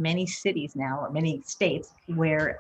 many cities now, or many states, where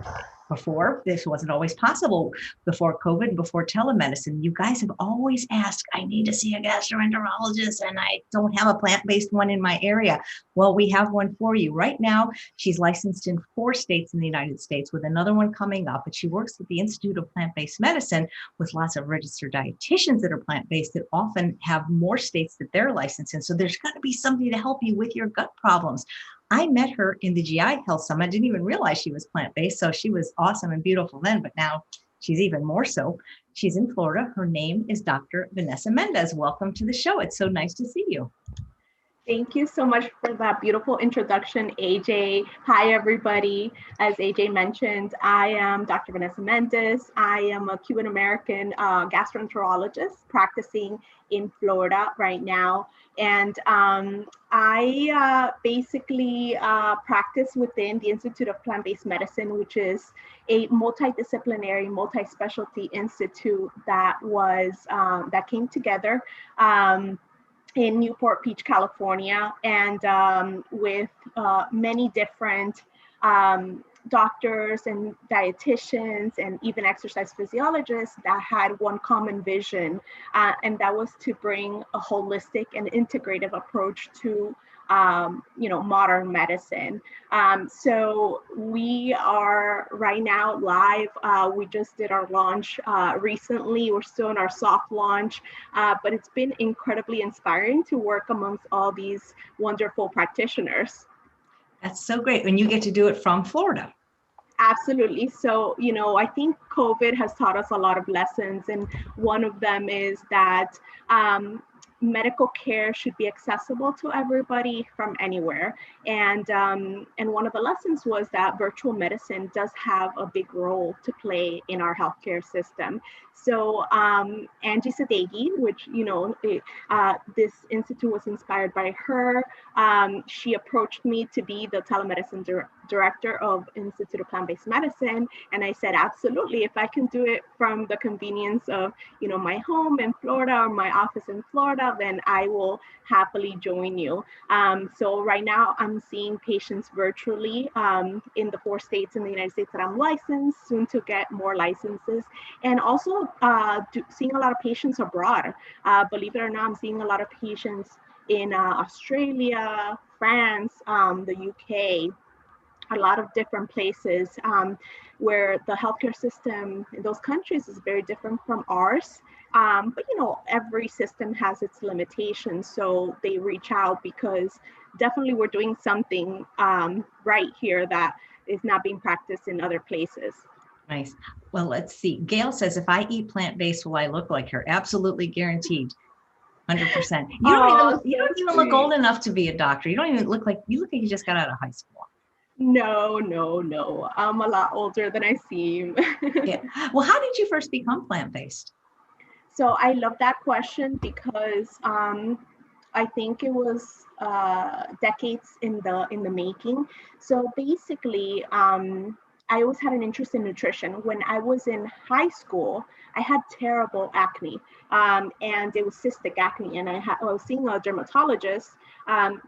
before this wasn't always possible, before COVID, before telemedicine. You guys have always asked, I need to see a gastroenterologist and I don't have a plant-based one in my area. Well, we have one for you right now. She's licensed in 4 states in the United States, with another one coming up, but she works at the Institute of Plant-Based Medicine with lots of registered dietitians that are plant-based that often have more states that they're licensed in. So there's got to be somebody to help you with your gut problems. I met her in the GI Health Summit. I didn't even realize she was plant-based. So she was awesome and beautiful then, but now she's even more so. She's in Florida. Her name is Dr. Vanessa Mendez. Welcome to the show. It's so nice to see you. Thank you so much for that beautiful introduction, AJ. Hi, everybody. As AJ mentioned, I am Dr. Vanessa Mendez. I am a Cuban-American gastroenterologist practicing in Florida right now. And I basically practice within the Institute of Plant-Based Medicine, which is a multidisciplinary, multi-specialty institute that came together in Newport Beach, California, and with many different doctors and dietitians and even exercise physiologists that had one common vision, and that was to bring a holistic and integrative approach to modern medicine. So we are right now live. We just did our launch recently. We're still in our soft launch, but it's been incredibly inspiring to work amongst all these wonderful practitioners. That's so great. And you get to do it from Florida. Absolutely. So, I think COVID has taught us a lot of lessons. And one of them is that medical care should be accessible to everybody from anywhere. And one of the lessons was that virtual medicine does have a big role to play in our healthcare system. So Angie Sadeghi, which, this institute was inspired by her. She approached me to be the telemedicine director of Institute of Plant-Based Medicine. And I said, absolutely, if I can do it from the convenience of, my home in Florida or my office in Florida, then I will happily join you. So right now I'm seeing patients virtually in the 4 states in the United States that I'm licensed, soon to get more licenses, and also seeing a lot of patients abroad. Believe it or not, I'm seeing a lot of patients in Australia, France, the UK, a lot of different places where the healthcare system in those countries is very different from ours. But every system has its limitations. So they reach out because definitely we're doing something right here that is not being practiced in other places. Nice. Well, let's see. Gail says, if I eat plant-based, will I look like her? Absolutely guaranteed. 100%. You don't even look old enough to be a doctor. You don't even look like you just got out of high school. No. I'm a lot older than I seem. Yeah. Well, how did you first become plant-based? So I love that question because I think it was decades in the making. So basically, I always had an interest in nutrition. When I was in high school, I had terrible acne, and it was cystic acne. And I was seeing a dermatologist,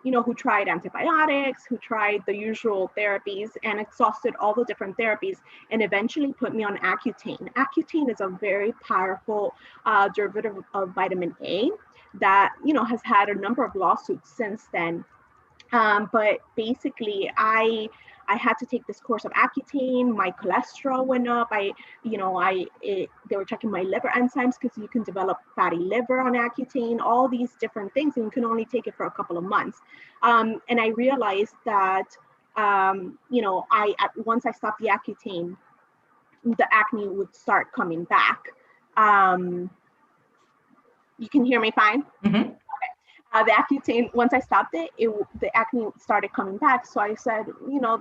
who tried antibiotics, who tried the usual therapies and exhausted all the different therapies, and eventually put me on Accutane. Accutane is a very powerful derivative of vitamin A that, has had a number of lawsuits since then. But basically, I had to take this course of Accutane. My cholesterol went up. They were checking my liver enzymes because you can develop fatty liver on Accutane, all these different things, and you can only take it for a couple of months. And I realized that, once I stopped the Accutane, the acne would start coming back. You can hear me fine? Mm-hmm. The Accutane, once I stopped it, the acne started coming back. So I said,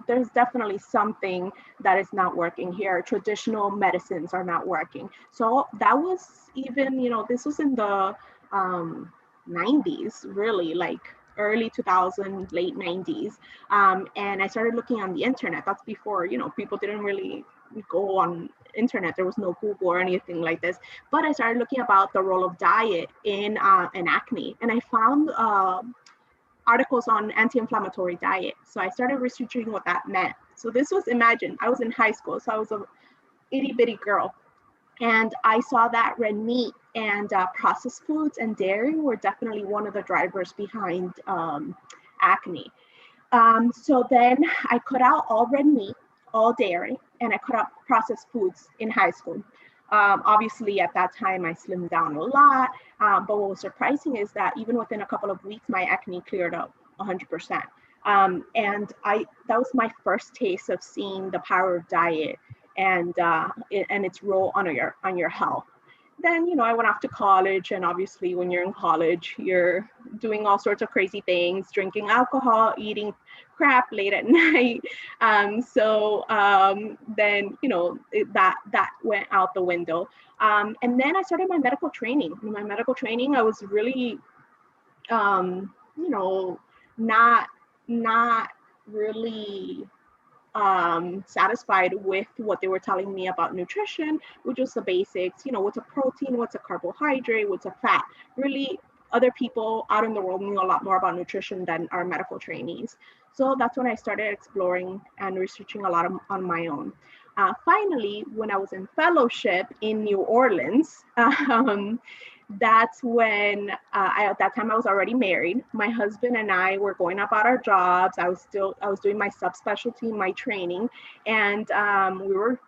there's definitely something that is not working here. Traditional medicines are not working. So that was even, this was in the 90s, really, like early 2000s, late 90s. And I started looking on the internet. That's before, people didn't really go on internet. There was no Google or anything like this. But I started looking about the role of diet in acne. And I found articles on anti-inflammatory diet. So I started researching what that meant. So this was, imagine, I was in high school, so I was a itty bitty girl. And I saw that red meat and processed foods and dairy were definitely one of the drivers behind acne. So then I cut out all red meat, all dairy, and I cut out processed foods in high school. Obviously, at that time, I slimmed down a lot. But what was surprising is that even within a couple of weeks, my acne cleared up 100%. And that was my first taste of seeing the power of diet and its role on your health. Then, I went off to college, and obviously when you're in college, you're doing all sorts of crazy things, drinking alcohol, eating crap late at night. Then, that went out the window. And then I started my medical training. In my medical training, I was really, not really satisfied with what they were telling me about nutrition, which was the basics, what's a protein, what's a carbohydrate, what's a fat. Really, other people out in the world knew a lot more about nutrition than our medical trainees. So that's when I started exploring and researching a lot on my own. Finally, when I was in fellowship in New Orleans, that's when at that time I was already married. My husband and I were going about our jobs. I was doing my subspecialty, my training, and we were,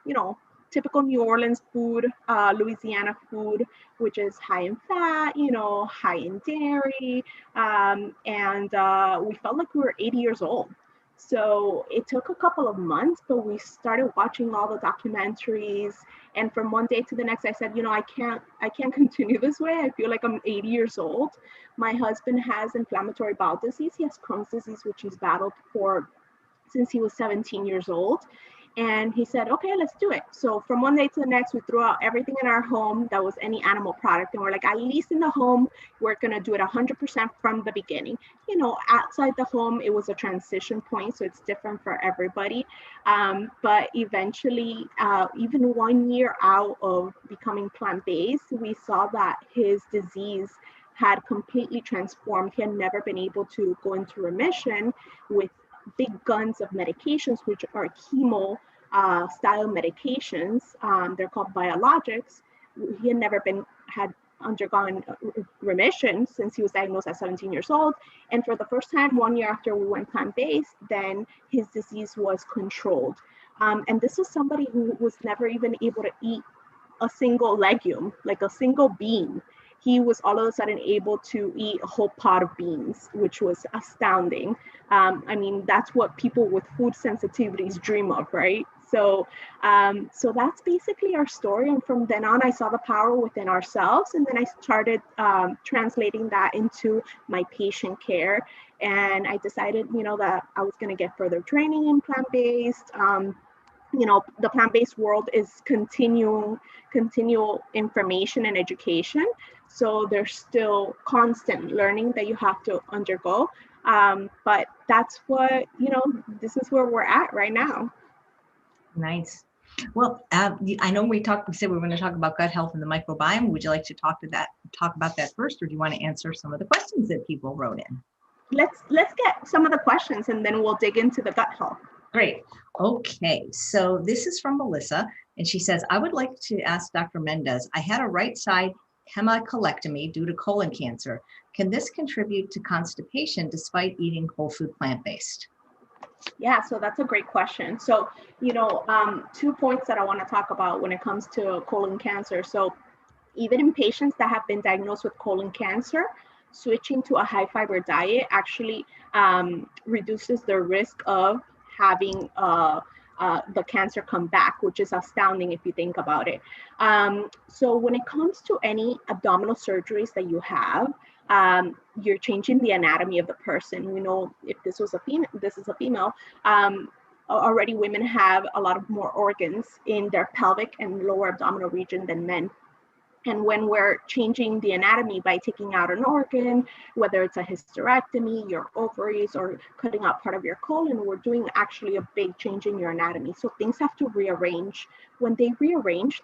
typical New Orleans food, Louisiana food, which is high in fat, high in dairy, and we felt like we were 80 years old. So it took a couple of months, but we started watching all the documentaries. And from one day to the next, I said, I can't continue this way. I feel like I'm 80 years old. My husband has inflammatory bowel disease. He has Crohn's disease, which he's battled for since he was 17 years old. And he said, okay, let's do it. So from one day to the next, we threw out everything in our home that was any animal product. And we're like, at least in the home, we're going to do it 100% from the beginning. Outside the home, it was a transition point. So it's different for everybody. But eventually, even 1 year out of becoming plant-based, we saw that his disease had completely transformed. He had never been able to go into remission with big guns of medications, which are chemo style medications. They're called biologics. He had never had undergone remission since he was diagnosed at 17 years old. And for the first time, 1 year after we went plant-based, then his disease was controlled. And this was somebody who was never even able to eat a single legume, like a single bean. He was all of a sudden able to eat a whole pot of beans, which was astounding. That's what people with food sensitivities dream of, right? So that's basically our story. And from then on, I saw the power within ourselves. And then I started translating that into my patient care. And I decided, that I was going to get further training in plant-based. The plant-based world is continual information and education. So there's still constant learning that you have to undergo. But that's what, this is where we're at right now. Nice. Well, I know we said we were going to talk about gut health and the microbiome. Would you like to talk about that first, or do you want to answer some of the questions that people wrote in? Let's get some of the questions, and then we'll dig into the gut health. Great. Okay. So this is from Melissa, and she says, I would like to ask Dr. Mendez, I had a right side hemicolectomy due to colon cancer. Can this contribute to constipation despite eating whole food plant-based? Yeah, so that's a great question. So, 2 points that I want to talk about when it comes to colon cancer. So even in patients that have been diagnosed with colon cancer, switching to a high fiber diet actually reduces the risk of having the cancer come back, which is astounding if you think about it. So when it comes to any abdominal surgeries that you have, you're changing the anatomy of the person. We know if this is a female, already women have a lot of more organs in their pelvic and lower abdominal region than men. And when we're changing the anatomy by taking out an organ, whether it's a hysterectomy, your ovaries, or cutting out part of your colon, we're doing actually a big change in your anatomy. So things have to rearrange. When they rearrange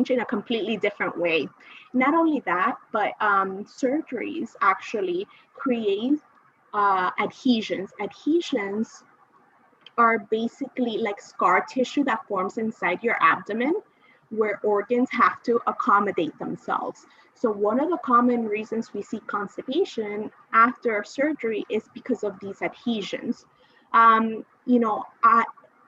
in a completely different way. Not only that, but surgeries actually create adhesions. Adhesions are basically like scar tissue that forms inside your abdomen where organs have to accommodate themselves. So one of the common reasons we see constipation after surgery is because of these adhesions. You know,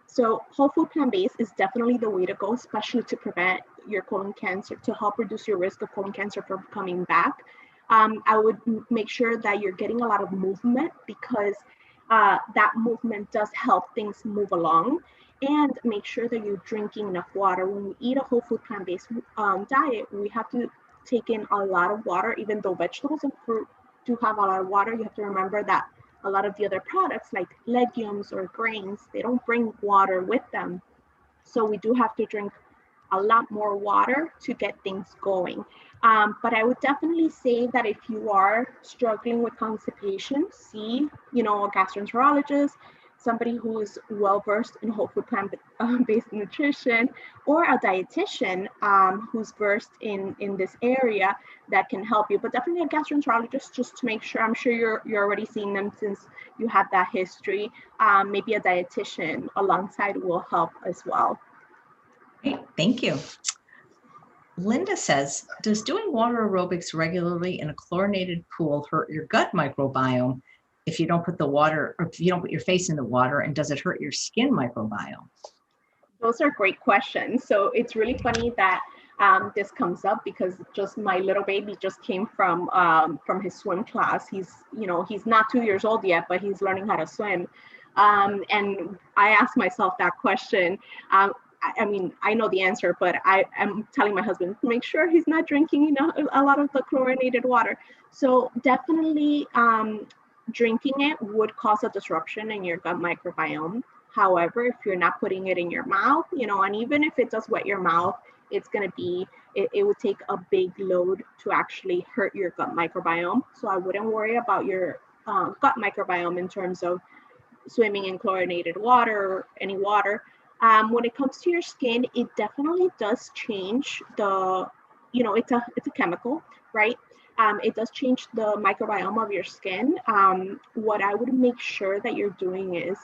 so whole food plant-based is definitely the way to go, especially to prevent your colon cancer, to help reduce your risk of colon cancer from coming back. I would make sure that you're getting a lot of movement because that movement does help things move along, and make sure that you're drinking enough water. When we eat a whole food plant-based diet, we have to take in a lot of water. Even though vegetables and fruit do have a lot of water, you have to remember that a lot of the other products like legumes or grains, they don't bring water with them. So we do have to drink a lot more water to get things going. But I would definitely say that if you are struggling with constipation, see, you know, a gastroenterologist, somebody who is well versed in whole food plant-based nutrition, or a dietitian who's versed in this area that can help you. But definitely a gastroenterologist, just to make sure. I'm sure you're already seeing them since you have that history. Maybe a dietitian alongside will help as well. Great, thank you. Linda says, does doing water aerobics regularly in a chlorinated pool hurt your gut microbiome if you don't put the water, or if you don't put your face in the water, and does it hurt your skin microbiome? Those are great questions. So it's really funny that this comes up because just my little baby just came from his swim class. He's not 2 years old yet, but he's learning how to swim. And I asked myself that question. I mean, I know the answer, but I am telling my husband to make sure he's not drinking a lot of the chlorinated water. So definitely drinking it would cause a disruption in your gut microbiome. However, if you're not putting it in your mouth, and even if it does wet your mouth, it's going to be, it would take a big load to actually hurt your gut microbiome. So I wouldn't worry about your gut microbiome in terms of swimming in chlorinated water or any water. When it comes to your skin, it definitely does change it's a chemical, right? It does change the microbiome of your skin. What I would make sure that you're doing is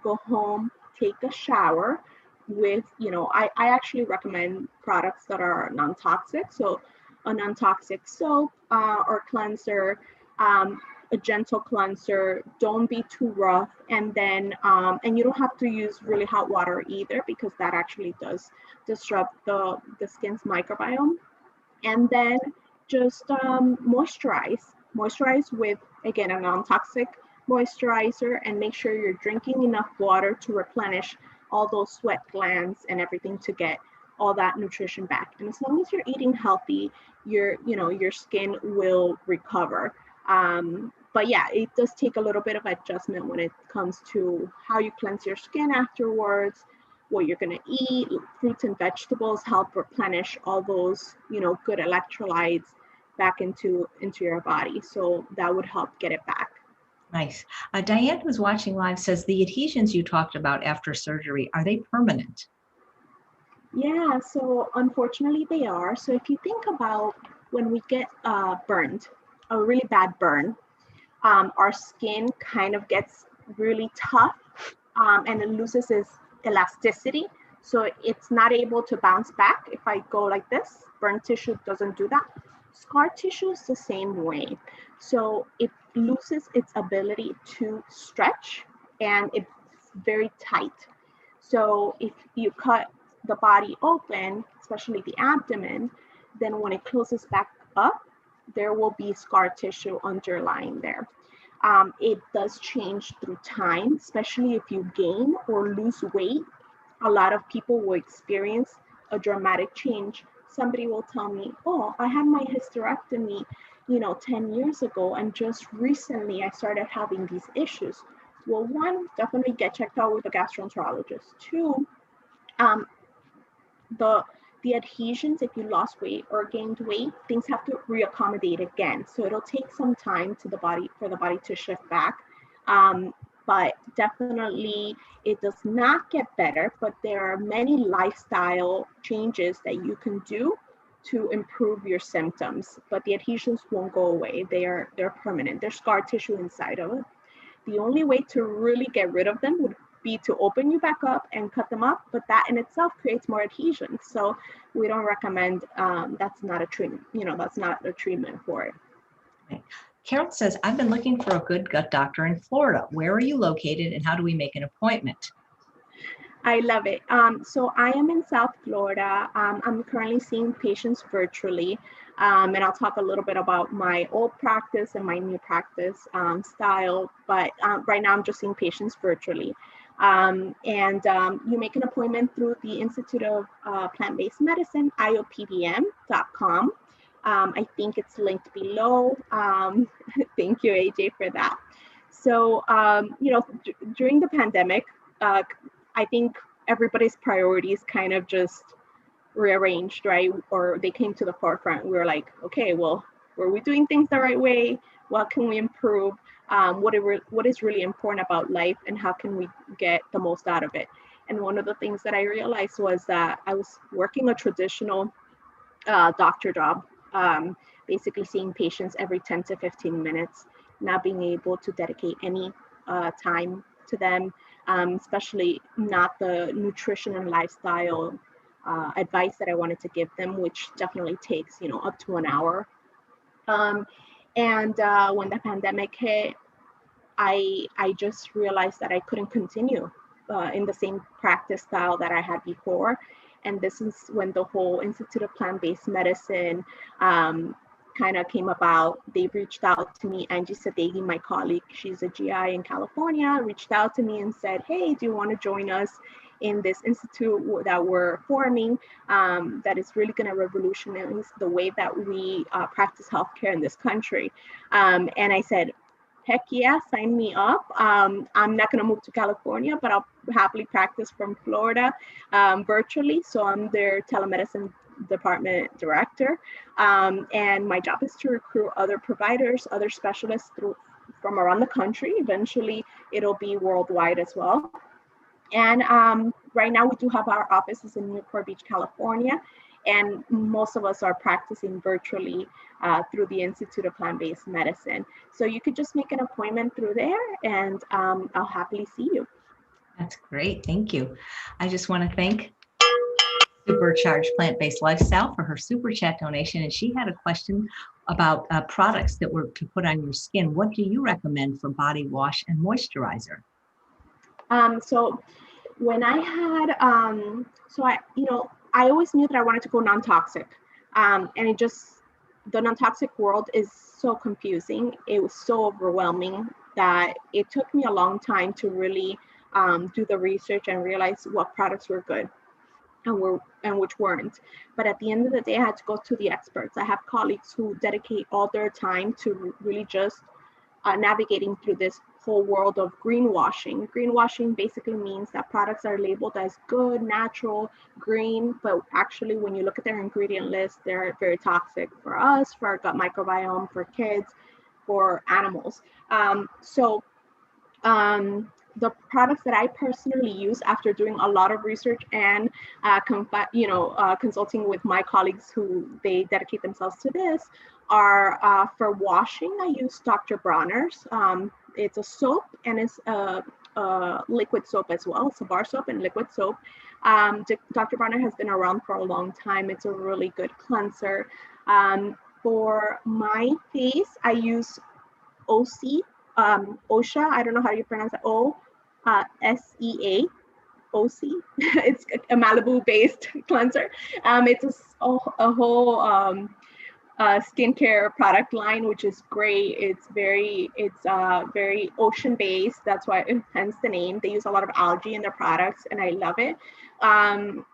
go home, take a shower with, I actually recommend products that are non-toxic. So a non-toxic soap or cleanser, a gentle cleanser. Don't be too rough. And then, and you don't have to use really hot water either, because that actually does disrupt the skin's microbiome. And then just moisturize with, again, a non-toxic moisturizer, and make sure you're drinking enough water to replenish all those sweat glands and everything to get all that nutrition back. And as long as you're eating healthy, your skin will recover. But yeah, it does take a little bit of adjustment when it comes to how you cleanse your skin afterwards, what you're going to eat. Fruits and vegetables help replenish all those, good electrolytes back into your body. So that would help get it back. Nice. Diane, who's watching live, says the adhesions you talked about after surgery, are they permanent? Yeah, so unfortunately they are. So if you think about when we get burned, a really bad burn, our skin kind of gets really tough and it loses its elasticity. So it's not able to bounce back. If I go like this, burn tissue doesn't do that. Scar tissue is the same way. So it loses its ability to stretch, and it's very tight. So if you cut the body open, especially the abdomen, then when it closes back up, there will be scar tissue underlying there. It does change through time, especially if you gain or lose weight. A lot of people will experience a dramatic change. Somebody will tell me, oh, I had my hysterectomy, 10 years ago, and just recently I started having these issues. Well, one, definitely get checked out with a gastroenterologist. Two, the adhesions, if you lost weight or gained weight, things have to reaccommodate again. So it'll take some time for the body to shift back. But definitely it does not get better, but there are many lifestyle changes that you can do to improve your symptoms. But the adhesions won't go away. They're permanent. There's scar tissue inside of it. The only way to really get rid of them would be to open you back up and cut them up, but that in itself creates more adhesions. So we don't recommend, that's not a treatment, that's not a treatment for it. Okay. Carol says, I've been looking for a good gut doctor in Florida. Where are you located and how do we make an appointment? I love it. So I am in South Florida. I'm currently seeing patients virtually, and I'll talk a little bit about my old practice and my new practice style, but right now I'm just seeing patients virtually. You make an appointment through the Institute of Plant-Based Medicine, iopbm.com. I think it's linked below. Thank you, AJ, for that. So, during the pandemic, I think everybody's priorities kind of just rearranged, right? Or they came to the forefront. We were like, okay, well, were we doing things the right way? What can we improve? What is really important about life, and how can we get the most out of it? And one of the things that I realized was that I was working a traditional doctor job, basically seeing patients every 10 to 15 minutes, not being able to dedicate any time to them, especially not the nutrition and lifestyle advice that I wanted to give them, which definitely takes, up to an hour. When the pandemic hit, I just realized that I couldn't continue in the same practice style that I had before. And this is when the whole Institute of Plant-Based Medicine kind of came about. They reached out to me. Angie Sadeghi, my colleague, she's a GI in California, reached out to me and said, hey, do you want to join us in this institute that we're forming that is really going to revolutionize the way that we practice healthcare in this country? And I said, heck yeah, sign me up. I'm not going to move to California, but I'll happily practice from Florida virtually. So I'm their telemedicine department director. And my job is to recruit other providers, other specialists from around the country. Eventually, it'll be worldwide as well. And right now we do have our offices in Newport Beach, California. And most of us are practicing virtually through the Institute of Plant-Based Medicine. So you could just make an appointment through there, and I'll happily see you. That's great. Thank you. I just want to thank Supercharged Plant-Based Lifestyle for her super chat donation. And she had a question about products that were to put on your skin. What do you recommend for body wash and moisturizer? So when I had, I always knew that I wanted to go non-toxic, and the non-toxic world is so confusing. It was so overwhelming that it took me a long time to really do the research and realize what products were good and which weren't. But at the end of the day, I had to go to the experts. I have colleagues who dedicate all their time to really just navigating through this whole world of greenwashing. Greenwashing basically means that products are labeled as good, natural, green, but actually when you look at their ingredient list, they're very toxic for us, for our gut microbiome, for kids, for animals. The products that I personally use after doing a lot of research and consulting with my colleagues who they dedicate themselves to this are for washing. I use Dr. Bronner's. It's a soap and it's a liquid soap as well. It's a bar soap and liquid soap. Dr. Bronner has been around for a long time. It's a really good cleanser. For my face, I use OSEA. I don't know how you pronounce it. SEA. OC. It's a Malibu-based cleanser. It's a whole skincare product line, which is great. It's very ocean-based. That's why, hence the name. They use a lot of algae in their products, and I love it. For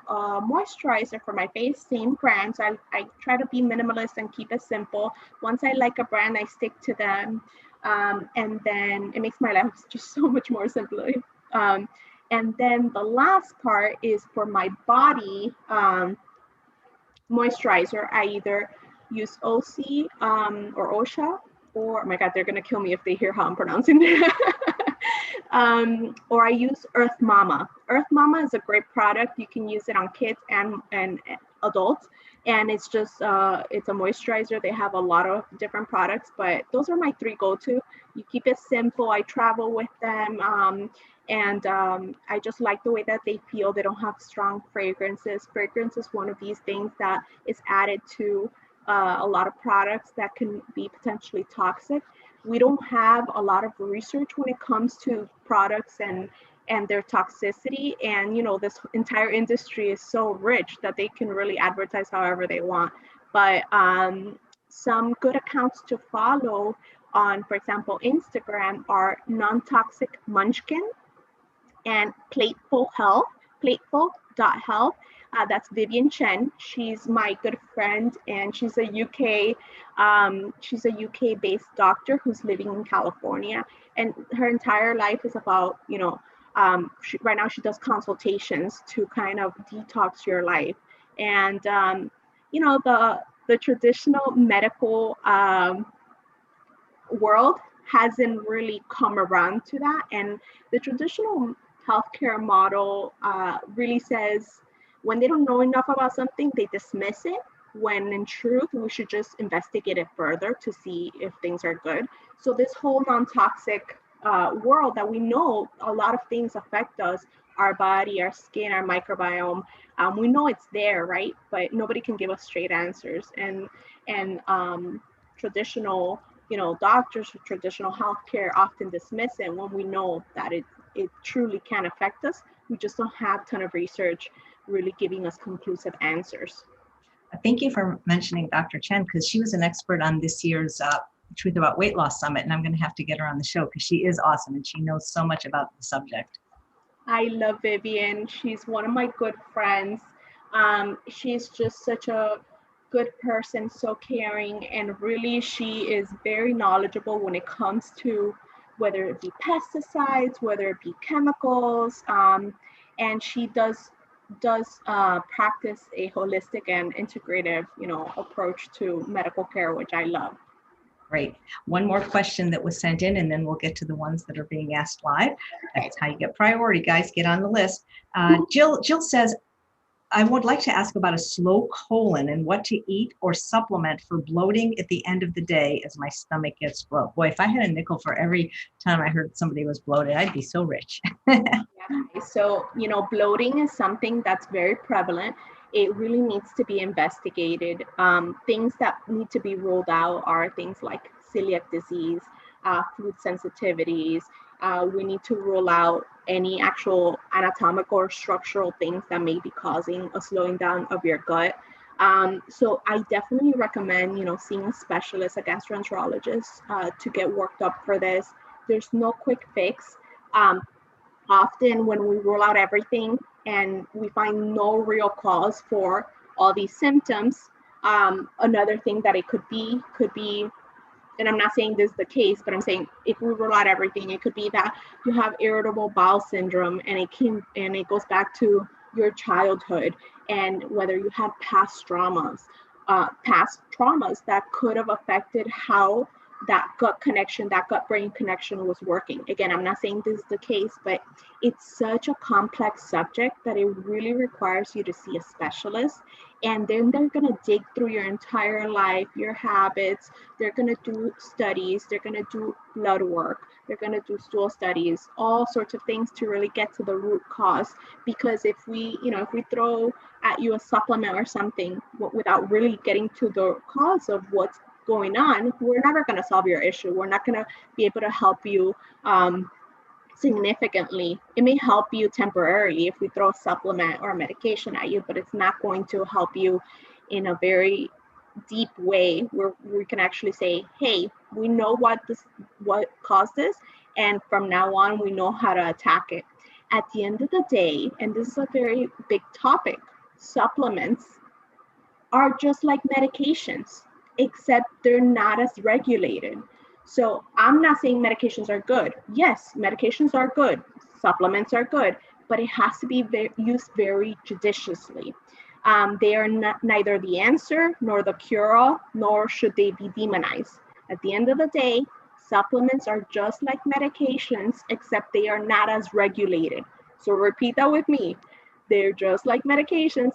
moisturizer for my face, same brands. I try to be minimalist and keep it simple. Once I like a brand, I stick to them. And then it makes my life just so much more simpler. And then the last part is for my body moisturizer. I either use OC or OSHA, or, oh my God, they're going to kill me if they hear how I'm pronouncing it. Or I use Earth Mama. Earth Mama is a great product. You can use it on kids and adults. and it's just it's a moisturizer. They have a lot of different products, but those are my three go-to. You keep it simple. I travel with them, and I just like the way that they feel. They don't have strong fragrances. Fragrance is one of these things that is added to a lot of products that can be potentially toxic. We don't have a lot of research when it comes to products and their toxicity, and this entire industry is so rich that they can really advertise however they want. But some good accounts to follow on, for example, Instagram are Non-Toxic Munchkin and Plateful.health. That's Vivian Chen. She's my good friend, and she's a UK based doctor who's living in California, and her entire life is about right now she does consultations to kind of detox your life. And the traditional medical world hasn't really come around to that, and the traditional healthcare model really says when they don't know enough about something, they dismiss it, when in truth, we should just investigate it further to see if things are good. So this whole non-toxic world that we know a lot of things affect us, our body, our skin, our microbiome, we know it's there, right? But nobody can give us straight answers. And traditional, doctors or traditional healthcare often dismiss it when we know that it truly can affect us. We just don't have a ton of research really giving us conclusive answers. Thank you for mentioning Dr. Chen, because she was an expert on this year's Truth About Weight Loss Summit, and I'm going to have to get her on the show because she is awesome and she knows so much about the subject. I love Vivian. She's one of my good friends. She's just such a good person, so caring, and really she is very knowledgeable when it comes to whether it be pesticides, whether it be chemicals, and she does practice a holistic and integrative, approach to medical care, which I love. Great. One more question that was sent in, and then we'll get to the ones that are being asked live. That's how you get priority, guys. Get on the list. Jill says, I would like to ask about a slow colon and what to eat or supplement for bloating at the end of the day as my stomach gets bloated. Boy, if I had a nickel for every time I heard somebody was bloated, I'd be so rich. Yeah. So, bloating is something that's very prevalent. It really needs to be investigated. Things that need to be ruled out are things like celiac disease, food sensitivities. We need to rule out any actual anatomical or structural things that may be causing a slowing down of your gut. So I definitely recommend, seeing a specialist, a gastroenterologist, to get worked up for this. There's no quick fix. Often when we rule out everything and we find no real cause for all these symptoms, another thing that it could be, and I'm not saying this is the case, but I'm saying if we rule out everything, it could be that you have irritable bowel syndrome, and it goes back to your childhood, and whether you had past traumas that could have affected how that gut connection, that gut brain connection was working. Again, I'm not saying this is the case, but it's such a complex subject that it really requires you to see a specialist. And then they're going to dig through your entire life, your habits. They're going to do studies. They're going to do blood work. They're going to do stool studies, all sorts of things to really get to the root cause. Because if we throw at you a supplement or something without really getting to the cause of what's going on, we're never going to solve your issue. We're not going to be able to help you significantly. It may help you temporarily if we throw a supplement or a medication at you, but it's not going to help you in a very deep way where we can actually say, hey, we know what caused this, and from now on we know how to attack it. At the end of the day, and this is a very big topic, supplements are just like medications, except they're not as regulated. So I'm not saying medications are good. Yes, medications are good. Supplements are good, but it has to be used very judiciously. They are neither the answer nor the cure-all, nor should they be demonized. At the end of the day, supplements are just like medications, except they are not as regulated. So repeat that with me. They're just like medications.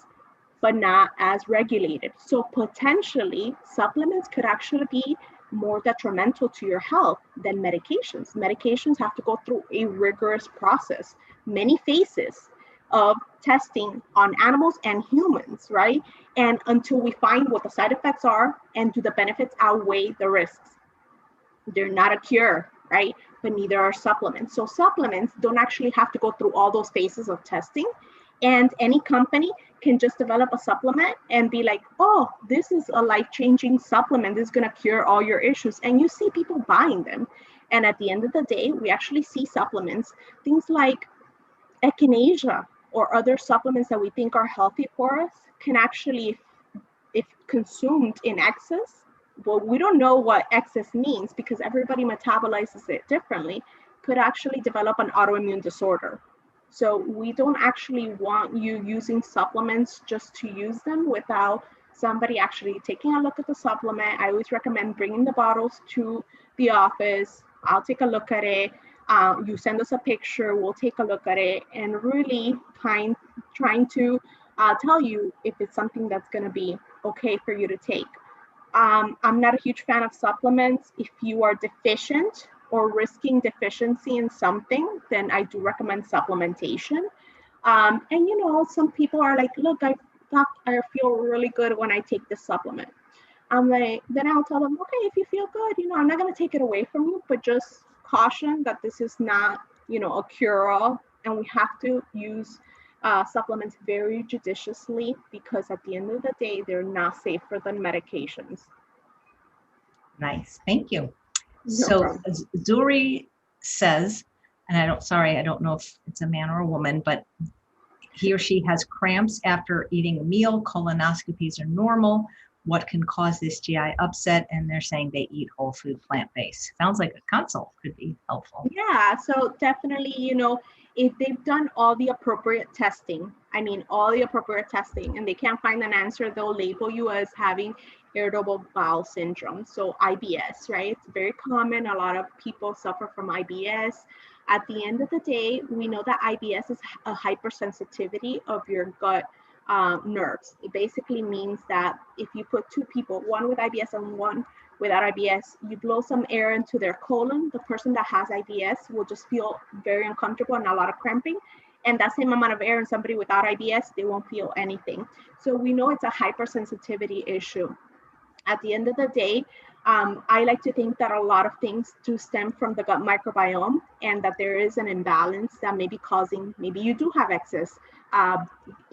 but not as regulated. So potentially supplements could actually be more detrimental to your health than medications. Medications have to go through a rigorous process, many phases of testing on animals and humans, right? And until we find what the side effects are and do the benefits outweigh the risks. They're not a cure, right? But neither are supplements. So supplements don't actually have to go through all those phases of testing. And any company can just develop a supplement and be like, oh, this is a life-changing supplement. This is going to cure all your issues. And you see people buying them. And at the end of the day, we actually see supplements, things like echinacea or other supplements that we think are healthy for us can actually, if consumed in excess, well, we don't know what excess means because everybody metabolizes it differently, could actually develop an autoimmune disorder. So we don't actually want you using supplements just to use them without somebody actually taking a look at the supplement. I always recommend bringing the bottles to the office. I'll take a look at it. You send us a picture, we'll take a look at it and really trying to tell you if it's something that's going to be okay for you to take. I'm not a huge fan of supplements. If you are deficient or risking deficiency in something, then I do recommend supplementation. And you know, some people are like, look, I feel really good when I take this supplement. I'm like, then I'll tell them, okay, if you feel good, you know, I'm not going to take it away from you, but just caution that this is not, you know, a cure-all, and we have to use supplements very judiciously because at the end of the day, they're not safer than medications. Nice, thank you. No so problem. Zuri says, and I don't know if it's a man or a woman, but he or she has cramps after eating a meal. Colonoscopies are normal. What can cause this GI upset? And they're saying they eat whole food, plant-based. Sounds like a consult could be helpful. Yeah, so definitely, you know, if they've done all the appropriate testing, and they can't find an answer, they'll label you as having irritable bowel syndrome. So IBS, right? It's very common. A lot of people suffer from IBS. At the end of the day, we know that IBS is a hypersensitivity of your gut nerves. It basically means that if you put two people, one with IBS and one without IBS, you blow some air into their colon, the person that has IBS will just feel very uncomfortable and a lot of cramping. And that same amount of air in somebody without IBS, they won't feel anything. So we know it's a hypersensitivity issue. At the end of the day, I like to think that a lot of things do stem from the gut microbiome, and that there is an imbalance that may be causing, maybe you do have excess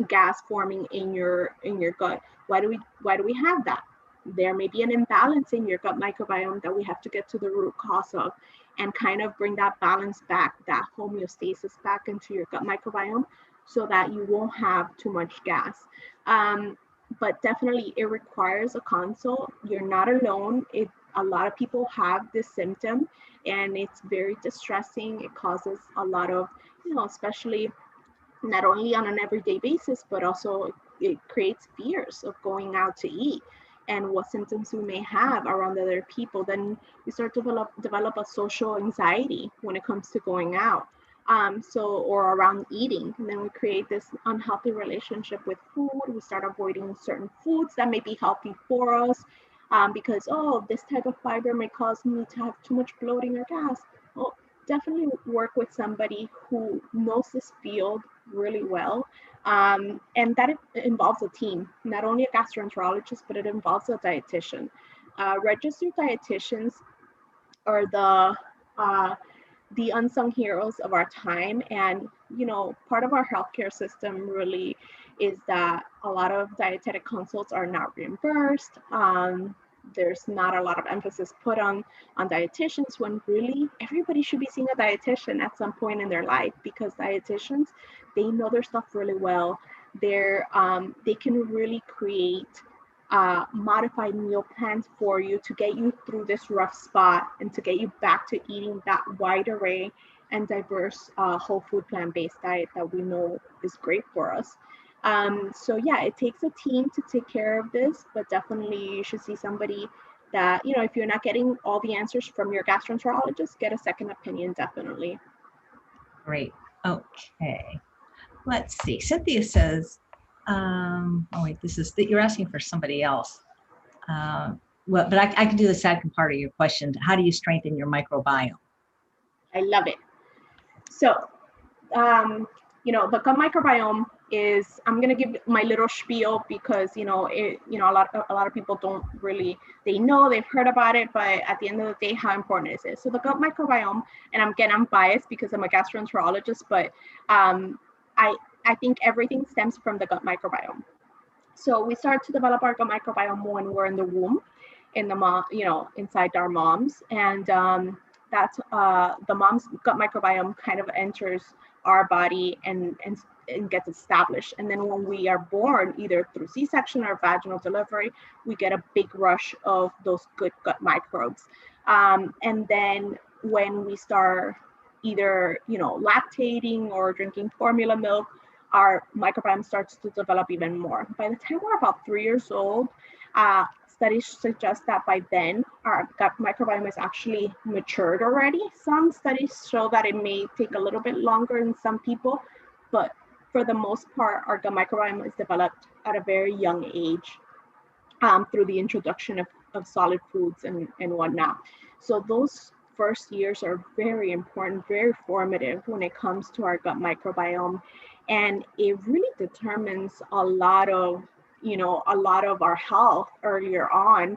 gas forming in your gut. Why do we have that? There may be an imbalance in your gut microbiome that we have to get to the root cause of and kind of bring that balance back, that homeostasis back into your gut microbiome so that you won't have too much gas. But definitely it requires a consult. You're not alone. A lot of people have this symptom and it's very distressing. It causes a lot of, you know, especially not only on an everyday basis, but also it creates fears of going out to eat and what symptoms we may have around other people. Then we start to develop a social anxiety when it comes to going out. Or around eating, and then we create this unhealthy relationship with food. We start avoiding certain foods that may be healthy for us because, oh, this type of fiber may cause me to have too much bloating or gas. Well, definitely work with somebody who knows this field really well. And that involves a team, not only a gastroenterologist, but it involves a dietitian. Registered dietitians are the unsung heroes of our time. And, you know, part of our healthcare system really is that a lot of dietetic consults are not reimbursed. There's not a lot of emphasis put on dietitians when really everybody should be seeing a dietitian at some point in their life, because dietitians, they know their stuff really well. They can really create modified meal plans for you to get you through this rough spot and to get you back to eating that wide array and diverse whole food plant-based diet that we know is great for us. So yeah, it takes a team to take care of this, but definitely you should see somebody that, you know, if you're not getting all the answers from your gastroenterologist, get a second opinion, definitely. Great. Okay. Let's see. Cynthia says, Oh wait, you're asking for somebody else. Well, but I can do the second part of your question. How do you strengthen your microbiome? I love it. So, the gut microbiome is, I'm going to give my little spiel because, a lot of people don't really, they've heard about it, but at the end of the day, how important is it? So the gut microbiome, and I'm biased because I'm a gastroenterologist, but I think everything stems from the gut microbiome. So we start to develop our gut microbiome when we're in the womb, in the mom, inside our moms, and that's the mom's gut microbiome kind of enters our body and gets established. And then when we are born, either through C-section or vaginal delivery, we get a big rush of those good gut microbes. And then when we start either, lactating or drinking formula milk, our microbiome starts to develop even more. By the time we're about 3 years old, studies suggest that by then our gut microbiome is actually matured already. Some studies show that it may take a little bit longer in some people, but for the most part, our gut microbiome is developed at a very young age through the introduction of solid foods and whatnot. So those first years are very important, very formative when it comes to our gut microbiome. And it really determines a lot of our health earlier on,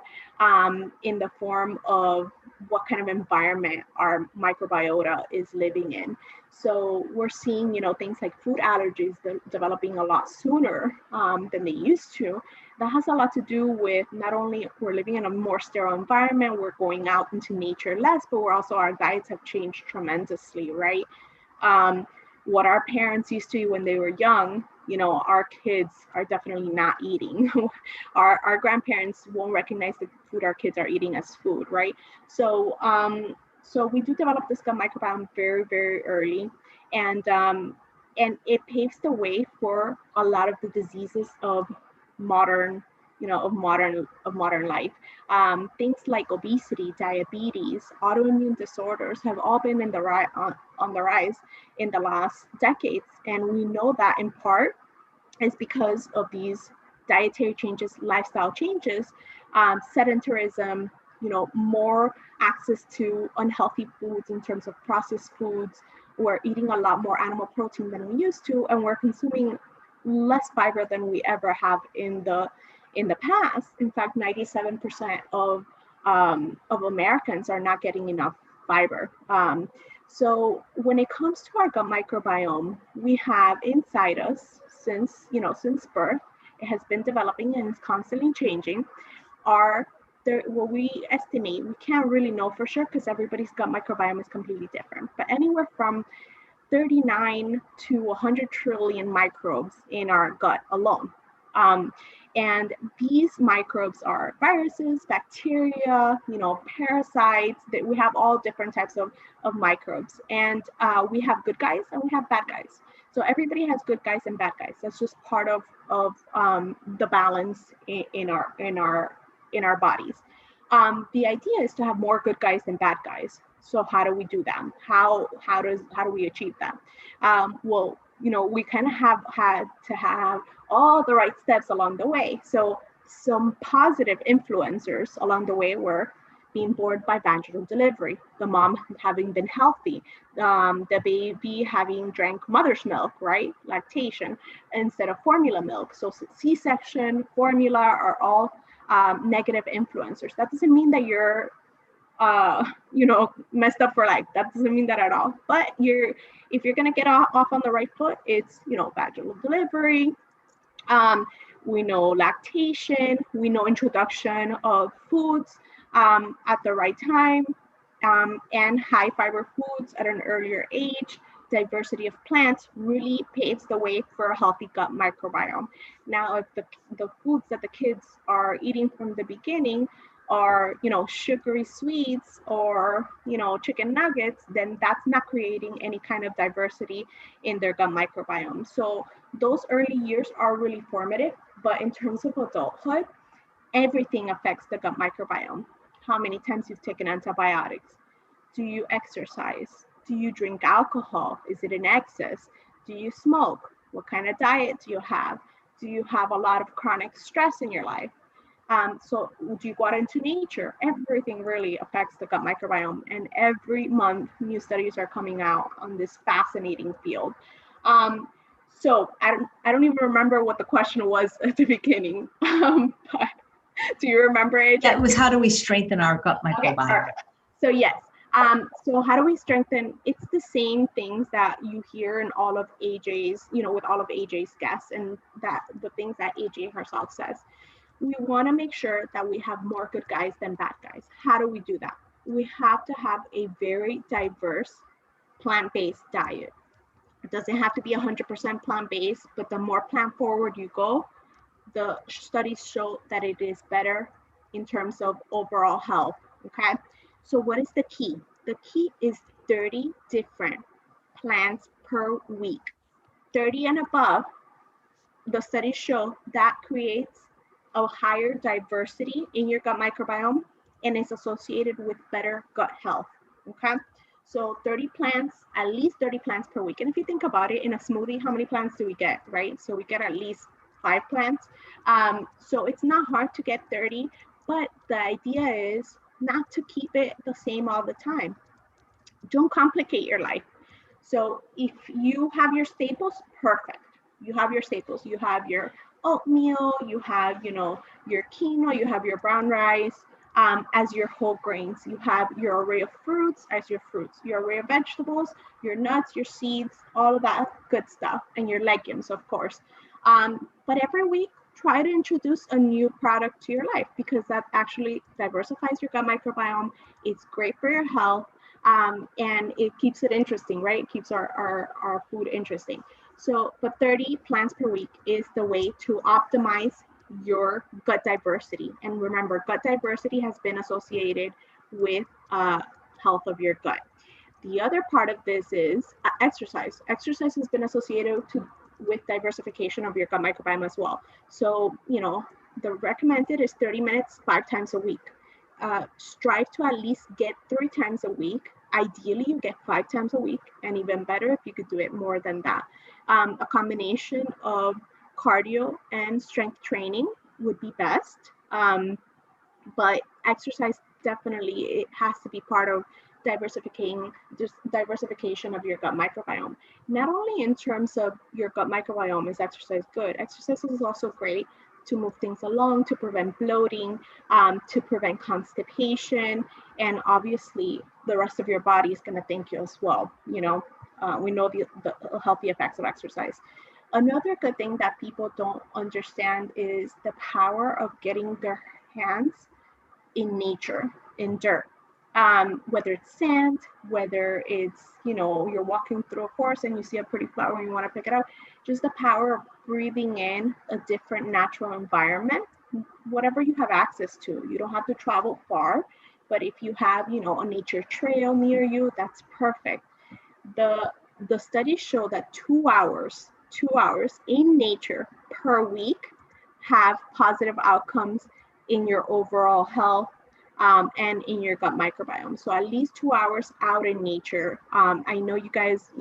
in the form of what kind of environment our microbiota is living in. So we're seeing, things like food allergies developing a lot sooner than they used to. That has a lot to do with not only we're living in a more sterile environment, we're going out into nature less, but our diets have changed tremendously, right? What our parents used to eat when they were young, our kids are definitely not eating. Our grandparents won't recognize the food our kids are eating as food, right? So we do develop this gut microbiome very, very early, and it paves the way for a lot of the diseases of modern life. Things like obesity, diabetes, autoimmune disorders have all been on the rise in the last decades. And we know that in part is because of these dietary changes, lifestyle changes, sedentarism, more access to unhealthy foods in terms of processed foods. We're eating a lot more animal protein than we used to, and we're consuming less fiber than we ever have in the past. In fact, 97% of Americans are not getting enough fiber. So when it comes to our gut microbiome, we have inside us since birth. It has been developing and it's constantly changing. What we estimate, we can't really know for sure because everybody's gut microbiome is completely different, but anywhere from 39 to 100 trillion microbes in our gut alone. And these microbes are viruses, bacteria, parasites, that we have all different types of microbes. And we have good guys and we have bad guys. So everybody has good guys and bad guys. That's just part of the balance in our bodies. The idea is to have more good guys than bad guys. So how do we do that? How do we achieve that? Well, we kind of have had to have all the right steps along the way. So some positive influencers along the way were being born by vaginal delivery, the mom having been healthy, the baby having drank mother's milk, right? Lactation instead of formula milk. So C-section, formula are all negative influencers. That doesn't mean that you're messed up for life. That doesn't mean that at all. But if you're gonna get off on the right foot, it's vaginal delivery. We know lactation. We know introduction of foods at the right time, and high fiber foods at an earlier age. Diversity of plants really paves the way for a healthy gut microbiome. Now, if the foods that the kids are eating from the beginning are sugary sweets or chicken nuggets, then that's not creating any kind of diversity in their gut microbiome. So those early years are really formative, but in terms of adulthood, everything affects the gut microbiome. How many times you've taken antibiotics? Do you exercise? Do you drink alcohol? Is it in excess? Do you smoke? What kind of diet do you have? Do you have a lot of chronic stress in your life? So do you go out into nature? Everything really affects the gut microbiome. And every month, new studies are coming out on this fascinating field. So I don't even remember what the question was at the beginning. But do you remember it? Yeah, it was how do we strengthen our gut microbiome? Okay, so yes. So how do we strengthen? It's the same things that you hear in all of AJ's, with all of AJ's guests, and that the things that AJ herself says. We want to make sure that we have more good guys than bad guys. How do we do that? We have to have a very diverse plant-based diet. It doesn't have to be 100% plant-based, but the more plant-forward you go, the studies show that it is better in terms of overall health, okay? So what is the key? The key is 30 different plants per week. 30 and above, the studies show that creates a higher diversity in your gut microbiome and is associated with better gut health, okay? So 30 plants, at least 30 plants per week. And if you think about it, in a smoothie, how many plants do we get, right? So we get at least 5 plants. So it's not hard to get 30, but the idea is not to keep it the same all the time. Don't complicate your life. So if you have your staples, perfect. You have your staples. You have your oatmeal, you have, your quinoa, you have your brown rice as your whole grains. You have your array of fruits as your fruits, your array of vegetables, your nuts, your seeds, all of that good stuff, and your legumes, of course. But every week, try to introduce a new product to your life, because that actually diversifies your gut microbiome. It's great for your health, and it keeps it interesting, right? It keeps our food interesting. So, but 30 plants per week is the way to optimize your gut diversity. And remember, gut diversity has been associated with health of your gut. The other part of this is exercise. Exercise has been associated with diversification of your gut microbiome as well. So, the recommended is 30 minutes, 5 times a week. Strive to at least get 3 times a week. Ideally, you get 5 times a week, and even better if you could do it more than that. A combination of cardio and strength training would be best, but exercise definitely, it has to be part of diversification of your gut microbiome. Not only in terms of your gut microbiome is exercise good, exercise is also great to move things along, to prevent bloating, to prevent constipation, and obviously the rest of your body is going to thank you as well. We know the healthy effects of exercise. Another good thing that people don't understand is the power of getting their hands in nature, in dirt. Whether it's sand, whether it's, you're walking through a forest and you see a pretty flower and you want to pick it up, just the power of breathing in a different natural environment, whatever you have access to. You don't have to travel far, but if you have, a nature trail near you, that's perfect. The studies show that 2 hours in nature per week have positive outcomes in your overall health, and in your gut microbiome. So at least 2 hours out in nature. I know you guys,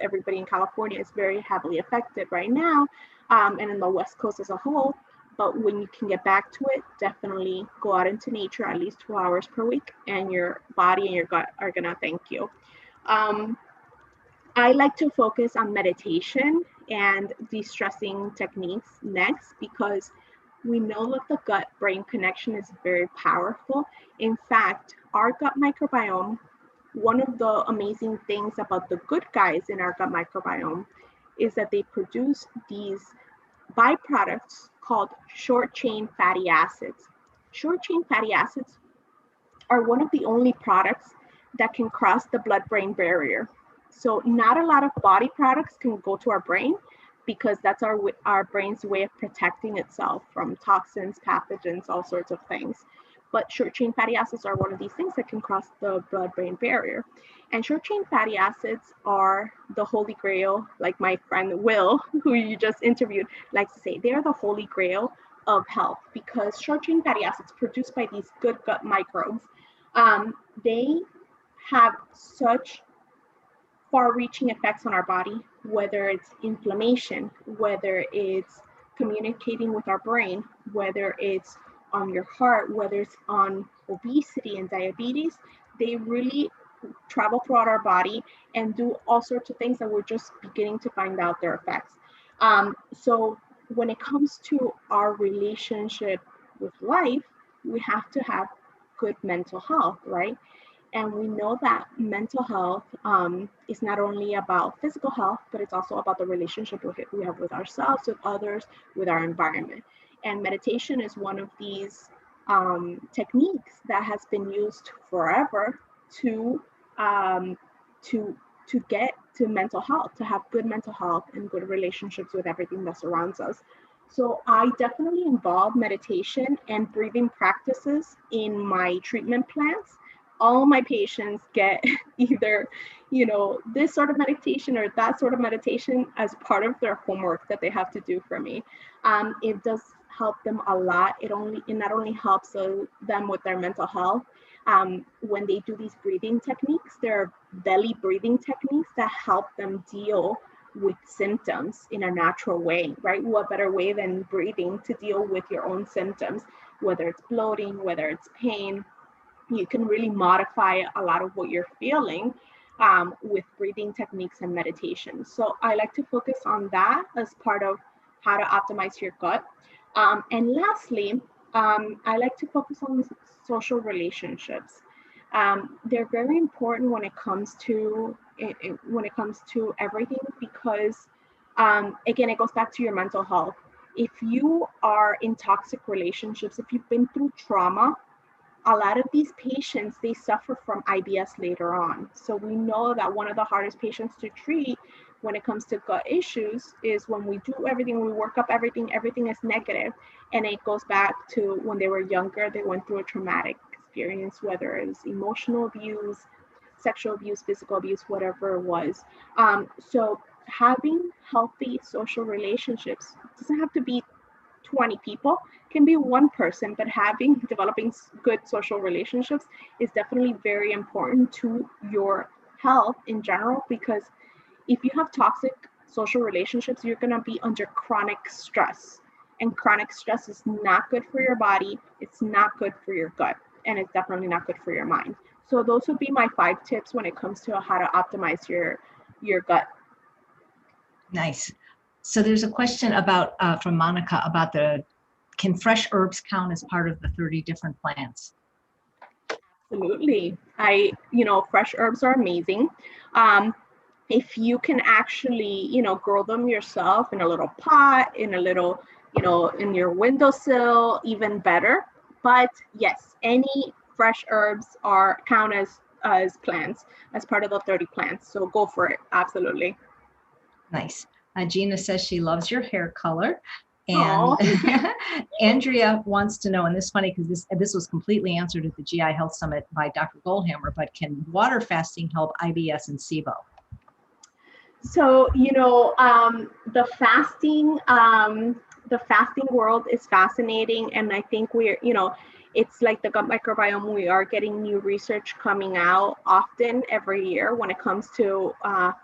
everybody in California is very heavily affected right now, and in the West Coast as a whole. But when you can get back to it, definitely go out into nature at least 2 hours per week, and your body and your gut are gonna thank you. I like to focus on meditation and de-stressing techniques next, because we know that the gut-brain connection is very powerful. In fact, our gut microbiome, one of the amazing things about the good guys in our gut microbiome is that they produce these byproducts called short-chain fatty acids. Short-chain fatty acids are one of the only products that can cross the blood-brain barrier. So not a lot of body products can go to our brain, because that's our brain's way of protecting itself from toxins, pathogens, all sorts of things. But short-chain fatty acids are one of these things that can cross the blood-brain barrier. And short-chain fatty acids are the holy grail, like my friend Will, who you just interviewed, likes to say. They're the holy grail of health, because short-chain fatty acids produced by these good gut microbes, they have such far-reaching effects on our body, whether it's inflammation, whether it's communicating with our brain, whether it's on your heart, whether it's on obesity and diabetes, they really travel throughout our body and do all sorts of things that we're just beginning to find out their effects. So when it comes to our relationship with life, we have to have good mental health, right? And we know that mental health is not only about physical health, but it's also about the relationship we have with ourselves, with others, with our environment. And meditation is one of these techniques that has been used forever to get to mental health, to have good mental health and good relationships with everything that surrounds us. So I definitely involve meditation and breathing practices in my treatment plans. All my patients get either, this sort of meditation or that sort of meditation as part of their homework that they have to do for me. It does help them a lot. It not only helps them with their mental health. When they do these breathing techniques, they're belly breathing techniques that help them deal with symptoms in a natural way, right? What better way than breathing to deal with your own symptoms, whether it's bloating, whether it's pain. You can really modify a lot of what you're feeling with breathing techniques and meditation. So I like to focus on that as part of how to optimize your gut. And lastly, I like to focus on social relationships. They're very important when it comes to everything, because again, it goes back to your mental health. If you are in toxic relationships, if you've been through trauma, a lot of these patients, they suffer from IBS later on. So we know that one of the hardest patients to treat when it comes to gut issues is when we do everything, we work up everything is negative. And it goes back to when they were younger, they went through a traumatic experience, whether it was emotional abuse, sexual abuse, physical abuse, whatever it was. So having healthy social relationships doesn't have to be 20 people, can be one person, but developing good social relationships is definitely very important to your health in general, because if you have toxic social relationships, you're going to be under chronic stress, and chronic stress is not good for your body. It's not good for your gut, and it's definitely not good for your mind. So those would be my 5 tips when it comes to how to optimize your gut. Nice. So there's a question about from Monica about can fresh herbs count as part of the 30 different plants? Absolutely. Fresh herbs are amazing. If you can actually, grow them yourself in a little pot, in a little, in your windowsill, even better. But yes, any fresh herbs count as plants, as part of the 30 plants. So go for it. Absolutely. Nice. Gina says she loves your hair color. And Andrea wants to know, and this is funny because this was completely answered at the GI Health Summit by Dr. Goldhammer, but can water fasting help IBS and SIBO? So, the fasting world is fascinating. And I think it's like the gut microbiome. We are getting new research coming out often every year when it comes to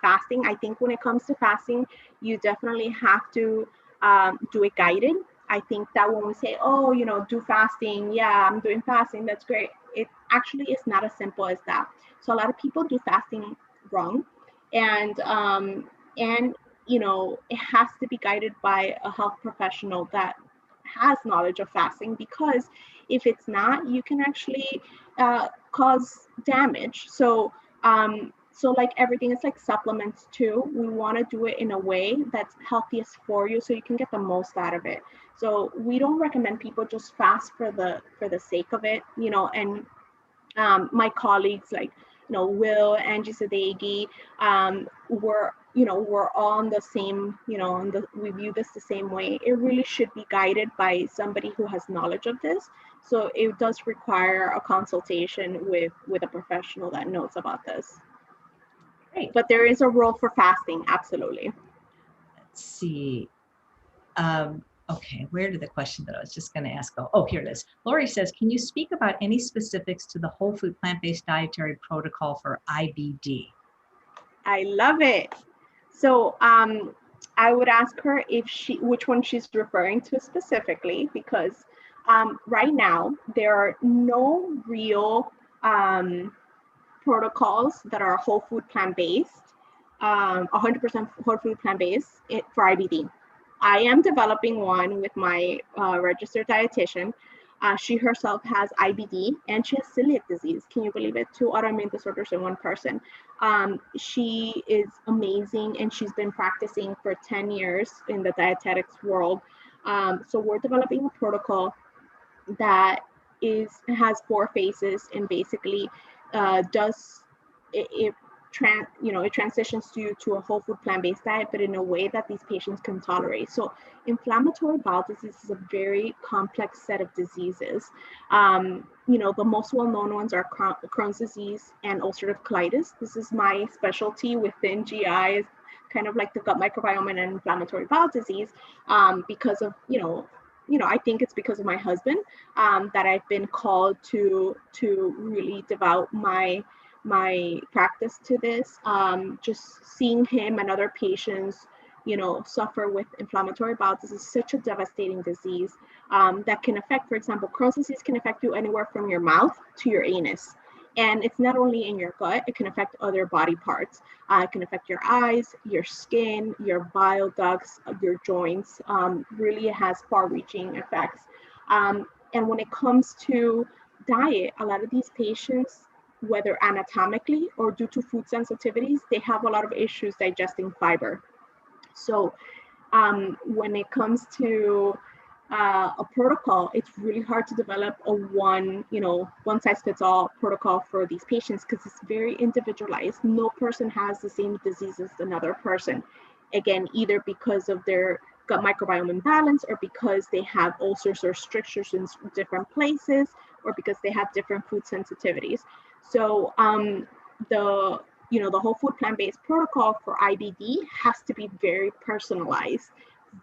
fasting. I think when it comes to fasting, you definitely have to do it guided. I think that when we say, do fasting, yeah, I'm doing fasting, that's great. It actually is not as simple as that. So a lot of people do fasting wrong. And it has to be guided by a health professional that has knowledge of fasting, because if it's not, you can actually cause damage. So like everything, it's like supplements too. We want to do it in a way that's healthiest for you, so you can get the most out of it. So we don't recommend people just fast for the sake of it, and my colleagues like, Will, Angie Sadeghi, we're all on the same, we view this the same way. It really should be guided by somebody who has knowledge of this. So it does require a consultation with a professional that knows about this. Great. But there is a role for fasting, absolutely. Let's see. Okay, where did the question that I was just going to ask go? Oh, here it is. Lori says, can you speak about any specifics to the whole food plant-based dietary protocol for IBD? I love it. So I would ask her which one she's referring to specifically, because right now there are no real protocols that are whole food plant-based, 100% whole food plant-based for IBD. I am developing one with my registered dietitian. She herself has IBD and she has celiac disease. Can you believe it? 2 autoimmune disorders in one person. She is amazing and she's been practicing for 10 years in the dietetics world. So we're developing a protocol that has 4 phases and basically it transitions you to a whole food plant-based diet, but in a way that these patients can tolerate. So inflammatory bowel disease is a very complex set of diseases. The most well-known ones are Crohn's disease and ulcerative colitis. This is my specialty within GI, kind of like the gut microbiome and inflammatory bowel disease, because of, I think it's because of my husband that I've been called to really devote my practice to this. Just seeing him and other patients, suffer with inflammatory bowel disease is such a devastating disease that can affect, for example, Crohn's disease can affect you anywhere from your mouth to your anus. And it's not only in your gut, it can affect other body parts. It can affect your eyes, your skin, your bile ducts, your joints. Really, it has far-reaching effects. And when it comes to diet, a lot of these patients, whether anatomically or due to food sensitivities, they have a lot of issues digesting fiber. So when it comes to a protocol, it's really hard to develop a one-size-fits-all protocol for these patients because it's very individualized. No person has the same disease as another person. Again, either because of their gut microbiome imbalance or because they have ulcers or strictures in different places or because they have different food sensitivities. So the whole food plant-based protocol for IBD has to be very personalized.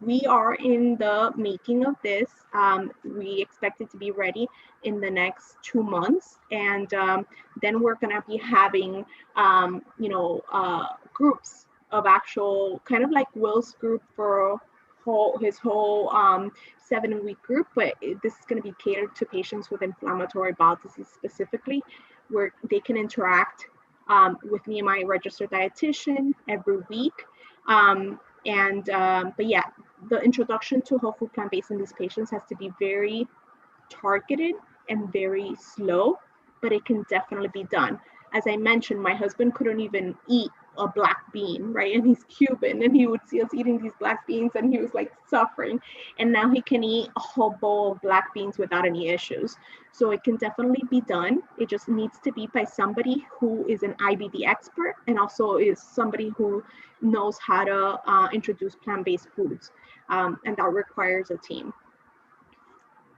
We are in the making of this. We expect it to be ready in the next 2 months. And then we're going to be having, groups of actual, kind of like Will's group for his whole 7-week group. But this is going to be catered to patients with inflammatory bowel disease specifically, where they can interact with me and my registered dietitian every week. But yeah, the introduction to whole food plant-based in these patients has to be very targeted and very slow, but it can definitely be done. As I mentioned, my husband couldn't even eat a black bean, right? And he's Cuban, and he would see us eating these black beans, and he was like suffering. And now he can eat a whole bowl of black beans without any issues. So it can definitely be done. It just needs to be by somebody who is an IBD expert and also is somebody who knows how to introduce plant-based foods. And that requires a team.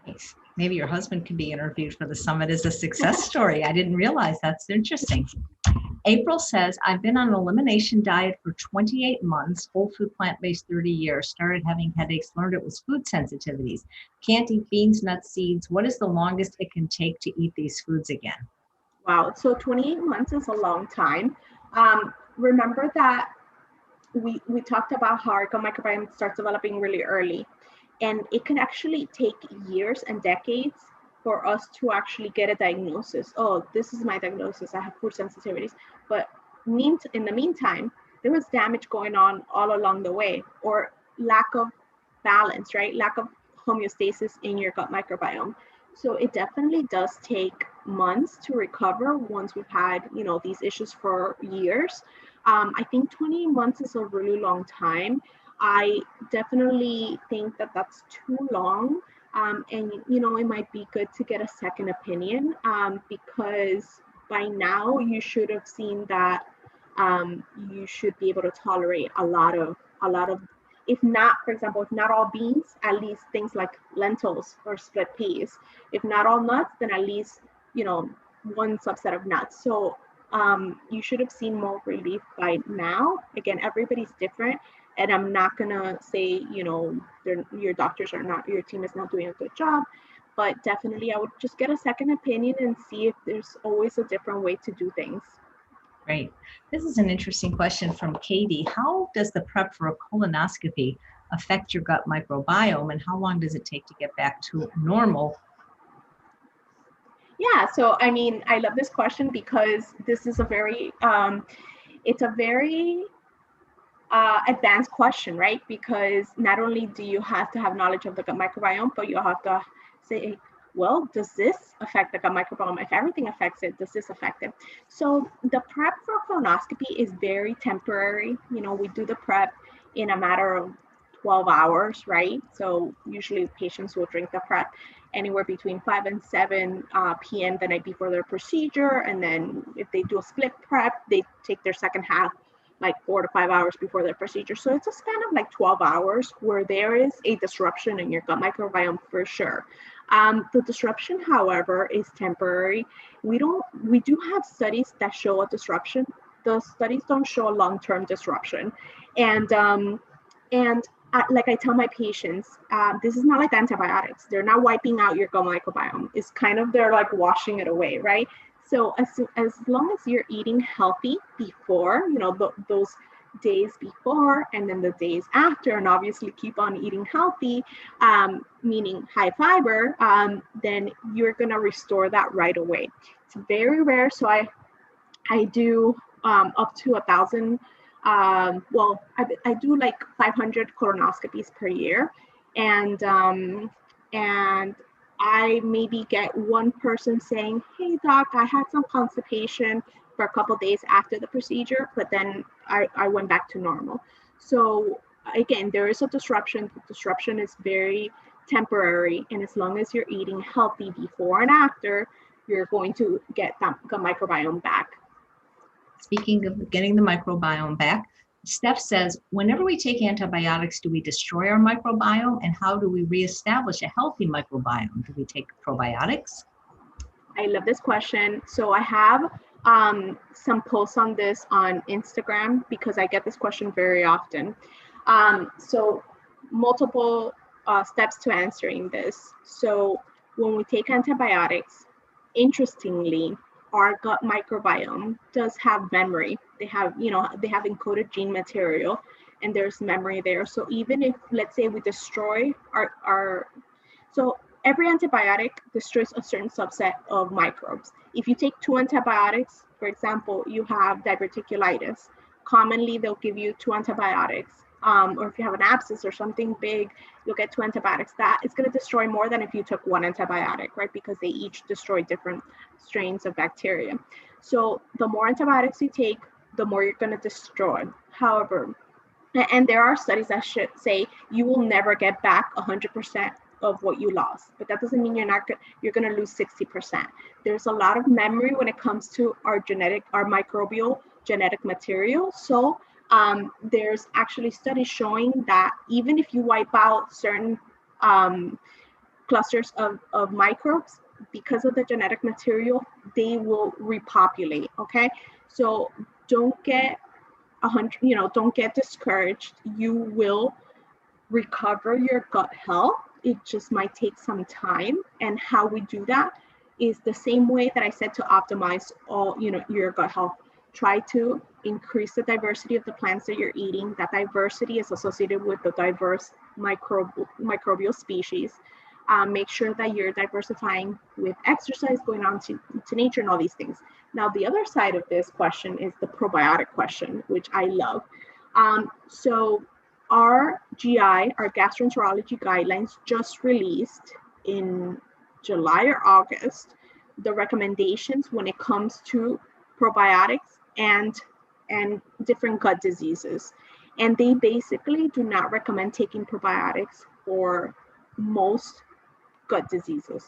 Nice. Maybe your husband can be interviewed for the summit as a success story. I didn't realize. That's interesting. April says, I've been on an elimination diet for 28 months, whole food plant-based 30 years, started having headaches, learned it was food sensitivities. Can't eat beans, nuts, seeds. What is the longest it can take to eat these foods again? Wow, so 28 months is a long time. Remember that we talked about how our gut microbiome starts developing really early. And it can actually take years and decades for us to actually get a diagnosis. Oh, this is my diagnosis. I have food sensitivities. But in the meantime, there was damage going on all along the way, or lack of balance, right? Lack of homeostasis in your gut microbiome. So it definitely does take months to recover once we've had, these issues for years. I think 20 months is a really long time. I definitely think that that's too long. And, it might be good to get a second opinion because by now you should have seen that you should be able to tolerate a lot of, if not, for example, if not all beans, at least things like lentils or split peas. If not all nuts, then at least, one subset of nuts. So you should have seen more relief by now. Again, everybody's different. And I'm not gonna say, your doctors are not, your team is not doing a good job, but definitely I would just get a second opinion and see if there's always a different way to do things. Great. This is an interesting question from Katie. How does the prep for a colonoscopy affect your gut microbiome, and how long does it take to get back to normal? Yeah, so I mean, I love this question because this is a very, it's a very advanced question, right? Because not only do you have to have knowledge of the gut microbiome, but you have to say, well, does this affect the gut microbiome? If everything affects it, does this affect it? So the prep for colonoscopy is very temporary. You know, we do the prep in a matter of 12 hours, right? So usually patients will drink the prep anywhere between 5 and 7 p.m. the night before their procedure. And then if they do a split prep, they take their second half like 4 to 5 hours before their procedure. So it's a span of like 12 hours where there is a disruption in your gut microbiome for sure. The disruption, however, is temporary. We do have studies that show a disruption. The studies don't show a long-term disruption. And like I tell my patients, this is not like antibiotics. They're not wiping out your gut microbiome. It's kind of, they're like washing it away, right? So as long as you're eating healthy before, you know, those days before and then the days after, and obviously keep on eating healthy, meaning high fiber, then you're gonna restore that right away. It's very rare. So I do up to 1,000. Well, I do like 500 colonoscopies per year, and I maybe get one person saying, "Hey doc, I had some constipation for a couple days after the procedure, but then I went back to normal." So again, there is a disruption. The disruption is very temporary, and as long as you're eating healthy before and after, you're going to get that gut microbiome back. Speaking of getting the microbiome back, Steph says, whenever we take antibiotics, do we destroy our microbiome, and how do we reestablish a healthy microbiome? Do we take probiotics? I love this question. So I have some posts on this on Instagram because I get this question very often. So multiple steps to answering this. So when we take antibiotics, interestingly, our gut microbiome does have memory. They have encoded gene material, and there's memory there. So even if, let's say, we destroy so every antibiotic destroys a certain subset of microbes. If you take 2 antibiotics, for example, you have diverticulitis. Commonly, they'll give you 2 antibiotics. Or if you have an abscess or something big, you'll get 2 antibiotics. That is going to destroy more than if you took 1 antibiotic, right? Because they each destroy different strains of bacteria. So the more antibiotics you take, the more you're going to destroy. However, and there are studies that should say you will never get back 100% of what you lost, but that doesn't mean you're going to lose 60%. There's a lot of memory when it comes to our microbial genetic material. So there's actually studies showing that even if you wipe out certain clusters of microbes, because of the genetic material, they will repopulate. Okay, so don't get don't get discouraged. You will recover your gut health. It just might take some time, and how we do that is the same way that I said to optimize your gut health. Try to increase the diversity of the plants that you're eating. That diversity is associated with the diverse microbial species. Make sure that you're diversifying with exercise, going on to nature, and all these things. Now, the other side of this question is the probiotic question, which I love. So our GI, our gastroenterology guidelines, just released in July or August the recommendations when it comes to probiotics and different gut diseases. And they basically do not recommend taking probiotics for most gut diseases.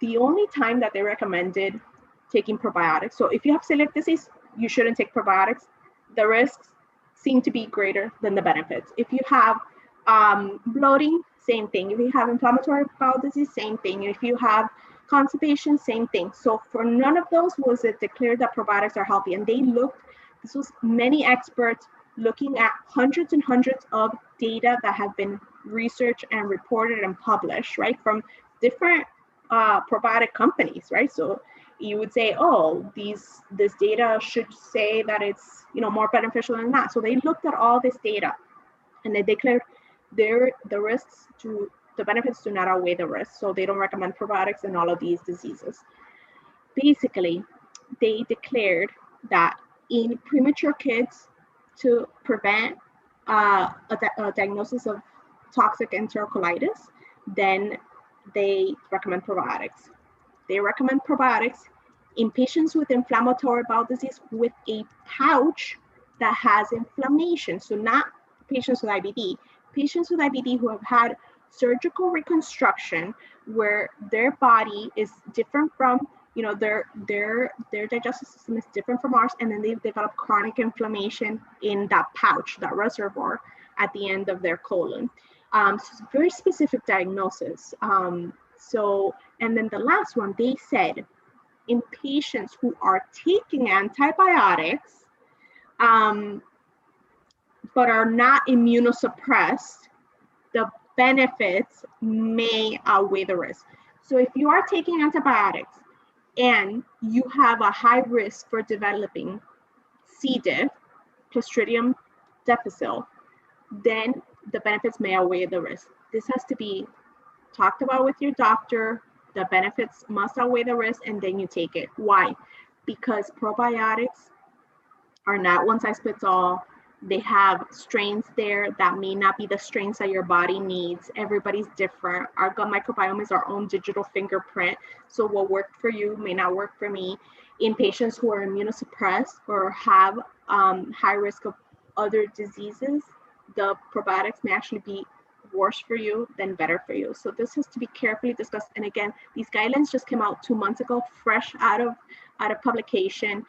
The only time that they recommended taking probiotics, so if you have celiac disease, you shouldn't take probiotics. The risks seem to be greater than the benefits. If you have bloating, same thing. If you have inflammatory bowel disease, same thing. If you have constipation, same thing. So for none of those was it declared that probiotics are healthy. And this was many experts looking at hundreds and hundreds of data that have been researched and reported and published, right, from different probiotic companies, right? So you would say, oh, this data should say that it's, you know, more beneficial than that. So they looked at all this data and they declared the benefits do not outweigh the risks. So they don't recommend probiotics in all of these diseases. Basically, they declared that in premature kids, to prevent a diagnosis of toxic enterocolitis, then they recommend probiotics. They recommend probiotics in patients with inflammatory bowel disease with a pouch that has inflammation. So not patients with IBD, patients with IBD who have had surgical reconstruction where their body is different from, you know, their digestive system is different from ours, and then they've developed chronic inflammation in that pouch, that reservoir at the end of their colon. So it's a very specific diagnosis. And then the last one, they said in patients who are taking antibiotics, but are not immunosuppressed, the benefits may outweigh the risk. So if you are taking antibiotics and you have a high risk for developing C. diff, Clostridium difficile, then the benefits may outweigh the risk. This has to be talked about with your doctor. The benefits must outweigh the risk, and then you take it. Why? Because probiotics are not one size fits all. They have strains there that may not be the strains that your body needs. Everybody's different. Our gut microbiome is our own digital fingerprint. So what worked for you may not work for me. In patients who are immunosuppressed or have high risk of other diseases, the probiotics may actually be worse for you than better for you. So this has to be carefully discussed. And again, these guidelines just came out 2 months ago, fresh out of publication.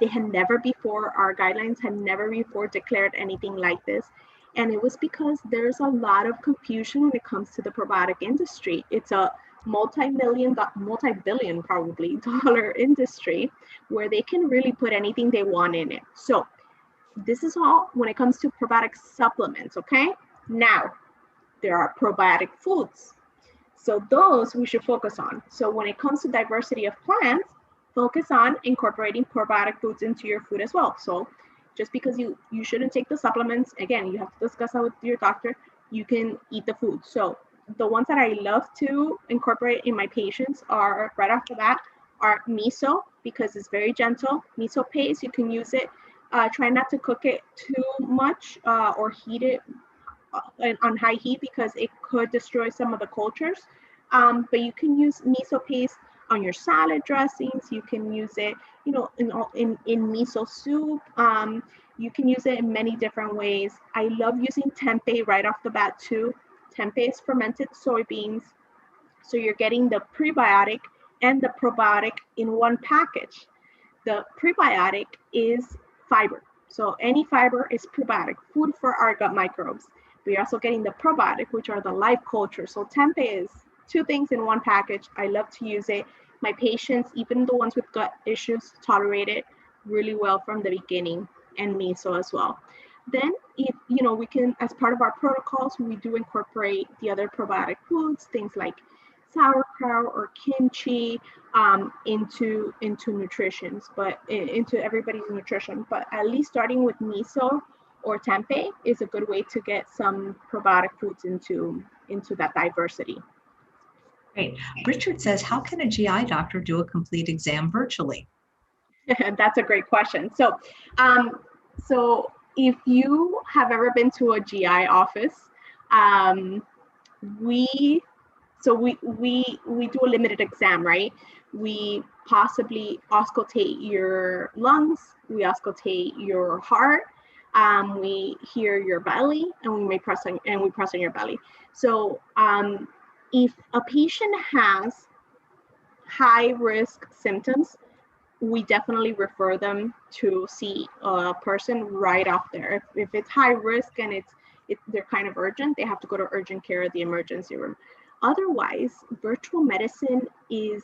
They had never before, our guidelines had never before declared anything like this. And it was because there's a lot of confusion when it comes to the probiotic industry. It's a multi-billion probably dollar industry where they can really put anything they want in it. So this is all when it comes to probiotic supplements, okay? Now, there are probiotic foods. So those we should focus on. So when it comes to diversity of plants, focus on incorporating probiotic foods into your food as well. So just because you shouldn't take the supplements, again, you have to discuss that with your doctor, you can eat the food. So the ones that I love to incorporate in my patients are, right off the bat, are miso, because it's very gentle. Miso paste, you can use it. Try not to cook it too much or heat it on high heat because it could destroy some of the cultures. But you can use miso paste on your salad dressings. You can use it, you know, in miso soup. You can use it in many different ways. I love using tempeh right off the bat too. Tempeh is fermented soybeans. So you're getting the prebiotic and the probiotic in one package. The prebiotic is fiber. So any fiber is prebiotic, food for our gut microbes. We're also getting the probiotic, which are the live culture. So tempeh is 2 things in one package. I love to use it. My patients, even the ones with gut issues, tolerate it really well from the beginning, and miso as well. Then, if you know, we can, as part of our protocols, we do incorporate the other probiotic foods, things like sauerkraut or kimchi, into nutritions, but into everybody's nutrition. But at least starting with miso or tempeh is a good way to get some probiotic foods into that diversity. Great. Richard says, how can a GI doctor do a complete exam virtually? That's a great question. So, so if you have ever been to a GI office, we do a limited exam, right? We possibly auscultate your lungs, we auscultate your heart, we hear your belly, and we press on your belly. So if a patient has high risk symptoms, we definitely refer them to see a person right off there. If it's high risk and they're kind of urgent, they have to go to urgent care at the emergency room. Otherwise, virtual medicine is,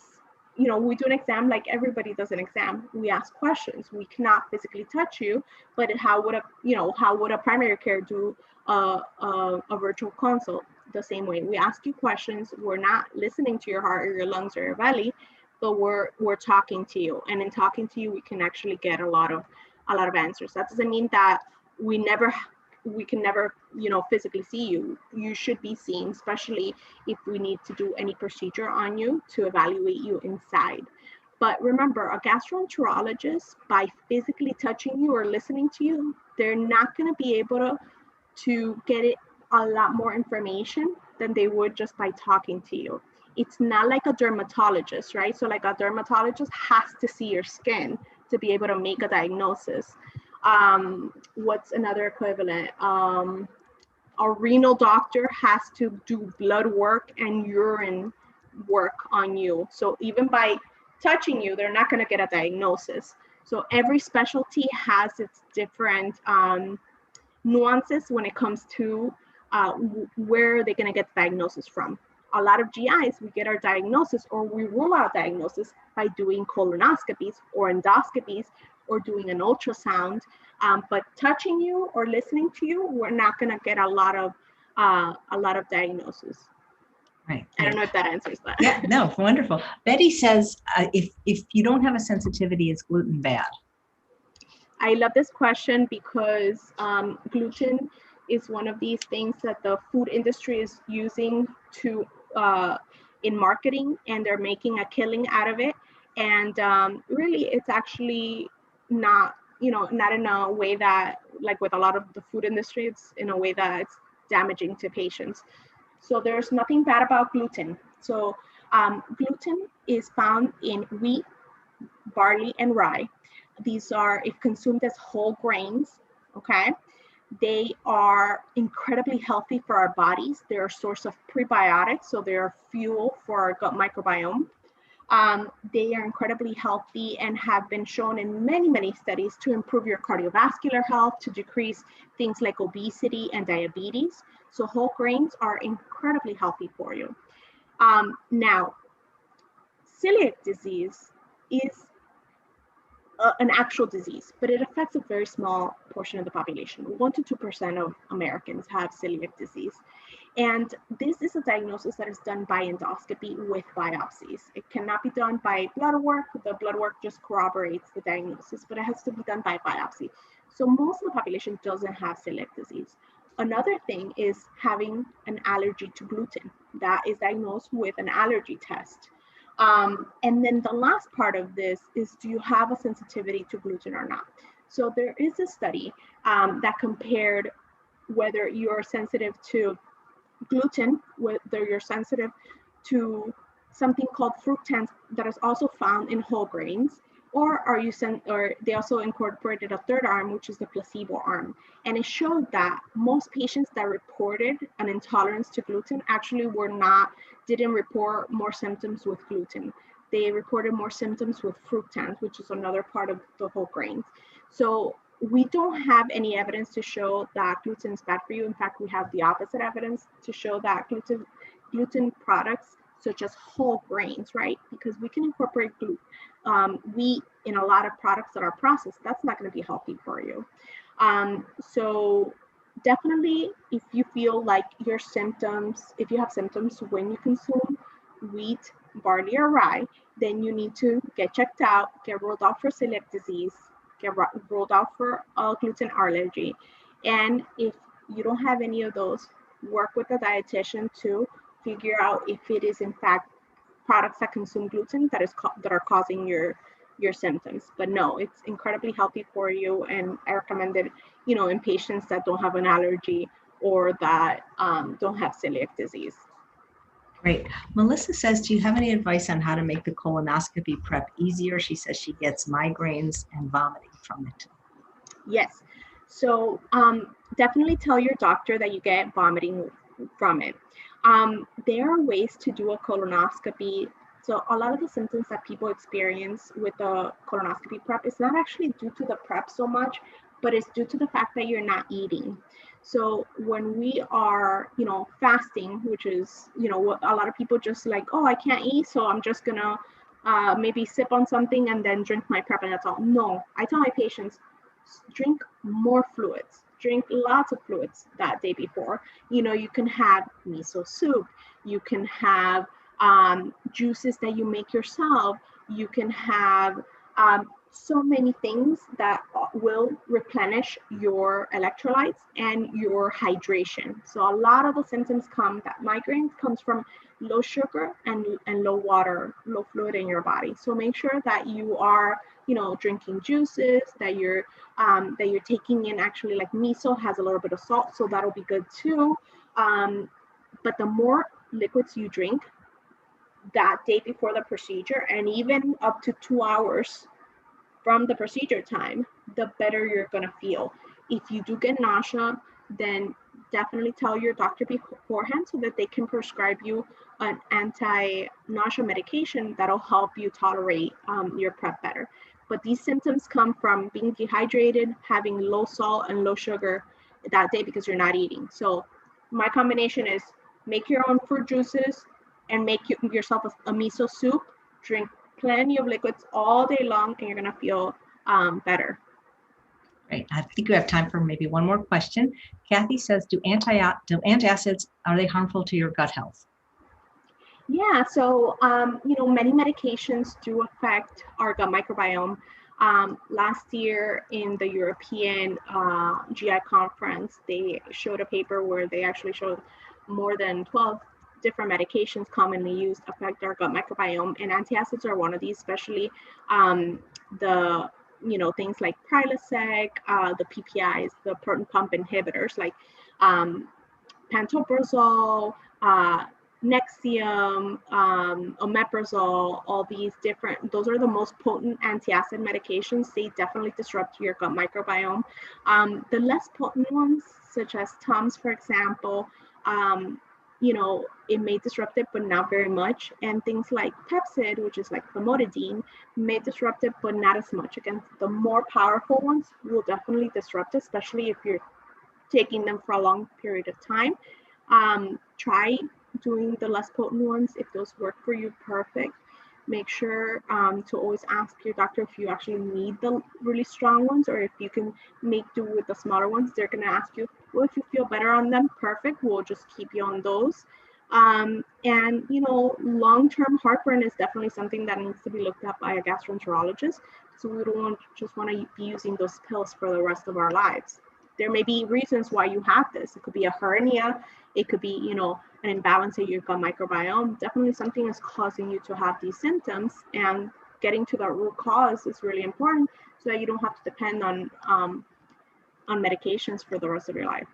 you know, we do an exam like everybody does an exam. We ask questions. We cannot physically touch you, but how would a primary care do a virtual consult? The same way. We ask you questions. We're not listening to your heart or your lungs or your belly, but we're talking to you, and in talking to you, we can actually get a lot of answers. That doesn't mean that we can never, physically see you. You should be seen, especially if we need to do any procedure on you to evaluate you inside. But remember, a gastroenterologist, by physically touching you or listening to you, they're not going to be able to get it a lot more information than they would just by talking to you. It's not like a dermatologist, right? So like a dermatologist has to see your skin to be able to make a diagnosis. What's another equivalent? A renal doctor has to do blood work and urine work on you. So even by touching you, they're not going to get a diagnosis. So every specialty has its different nuances when it comes to where they're going to get the diagnosis from. A lot of GIs, we get our diagnosis, or we rule out diagnosis by doing colonoscopies or endoscopies or doing an ultrasound. But touching you or listening to you, we're not going to get a lot of diagnosis. Right. I don't know if that answers that. Yeah, no, wonderful. Betty says, if you don't have a sensitivity, is gluten bad? I love this question because gluten is one of these things that the food industry is using to in marketing, and they're making a killing out of it. And really, it's actually not, not in a way that, like with a lot of the food industry, it's in a way that it's damaging to patients. So there's nothing bad about gluten. So gluten is found in wheat, barley, and rye. These are, if consumed as whole grains, okay, they are incredibly healthy for our bodies. They're a source of prebiotics, so they're fuel for our gut microbiome. They are incredibly healthy and have been shown in many, many studies to improve your cardiovascular health, to decrease things like obesity and diabetes. So whole grains are incredibly healthy for you. Now, celiac disease is an actual disease, but it affects a very small portion of the population. 1 to 2% of Americans have celiac disease. And this is a diagnosis that is done by endoscopy with biopsies. It cannot be done by blood work. The blood work just corroborates the diagnosis, but it has to be done by biopsy. So most of the population doesn't have celiac disease. Another thing is having an allergy to gluten. That is diagnosed with an allergy test. And then the last part of this is, do you have a sensitivity to gluten or not? So there is a study that compared whether you're sensitive to gluten, whether you're sensitive to something called fructans that is also found in whole grains, or or they also incorporated a third arm, which is the placebo arm. And it showed that most patients that reported an intolerance to gluten actually didn't report more symptoms with gluten. They reported more symptoms with fructans, which is another part of the whole grains. So we don't have any evidence to show that gluten is bad for you. In fact, we have the opposite evidence to show that gluten products, such as whole grains, right? Because we can incorporate wheat in a lot of products that are processed. That's not going to be healthy for you. So definitely, if you feel like if you have symptoms when you consume wheat, barley, or rye, then you need to get checked out, get ruled out for celiac disease, get ruled out for a gluten allergy. And if you don't have any of those, work with a dietitian to figure out if it is in fact products that consume gluten that are causing your symptoms. But no, it's incredibly healthy for you, and I recommend it, in patients that don't have an allergy or that don't have celiac disease. Great. Melissa says, do you have any advice on how to make the colonoscopy prep easier? She says she gets migraines and vomiting from it. Yes. So definitely tell your doctor that you get vomiting from it. There are ways to do a colonoscopy. So a lot of the symptoms that people experience with the colonoscopy prep is not actually due to the prep so much, but it's due to the fact that you're not eating. So when we are, fasting, which is, what a lot of people just like, oh, I can't eat, so I'm just gonna maybe sip on something and then drink my prep and that's all. No, I tell my patients, drink more fluids. Drink lots of fluids that day before. You can have miso soup. You can have juices that you make yourself. You can have so many things that will replenish your electrolytes and your hydration. So a lot of the symptoms that migraine comes from low sugar and low water, low fluid in your body. So make sure that you are, drinking juices, that you're taking in, actually, like miso has a little bit of salt, so that'll be good too. But the more liquids you drink that day before the procedure, and even up to 2 hours from the procedure time, the better you're going to feel. If you do get nausea, then definitely tell your doctor beforehand so that they can prescribe you an anti-nausea medication that'll help you tolerate your prep better. But these symptoms come from being dehydrated, having low salt and low sugar that day because you're not eating. So my combination is make your own fruit juices and make yourself a miso soup, drink plenty of liquids all day long, and you're going to feel better. Great. I think we have time for maybe one more question. Kathy says, do antacids, are they harmful to your gut health? Yeah, so, many medications do affect our gut microbiome. Last year in the European GI conference, they showed a paper where they actually showed more than 12 different medications commonly used affect our gut microbiome, and antacids are one of these, especially the things like Prilosec, the PPIs, the proton pump inhibitors like pantoprazole, Nexium, omeprazole, all these different, those are the most potent antacid medications. They definitely disrupt your gut microbiome. The less potent ones, such as Tums, for example, it may disrupt it, but not very much. And things like Pepcid, which is like famotidine, may disrupt it, but not as much. Again, the more powerful ones will definitely disrupt it, especially if you're taking them for a long period of time. Try doing the less potent ones. If those work for you, perfect. Make sure to always ask your doctor if you actually need the really strong ones, or if you can make do with the smaller ones. They're going to ask you, well, if you feel better on them, perfect, we'll just keep you on those. And long-term heartburn is definitely something that needs to be looked at by a gastroenterologist. So we don't just want to be using those pills for the rest of our lives. There may be reasons why you have this. It could be a hernia. It could be, an imbalance in your gut microbiome. Definitely something is causing you to have these symptoms, and getting to that root cause is really important so that you don't have to depend on medications for the rest of your life.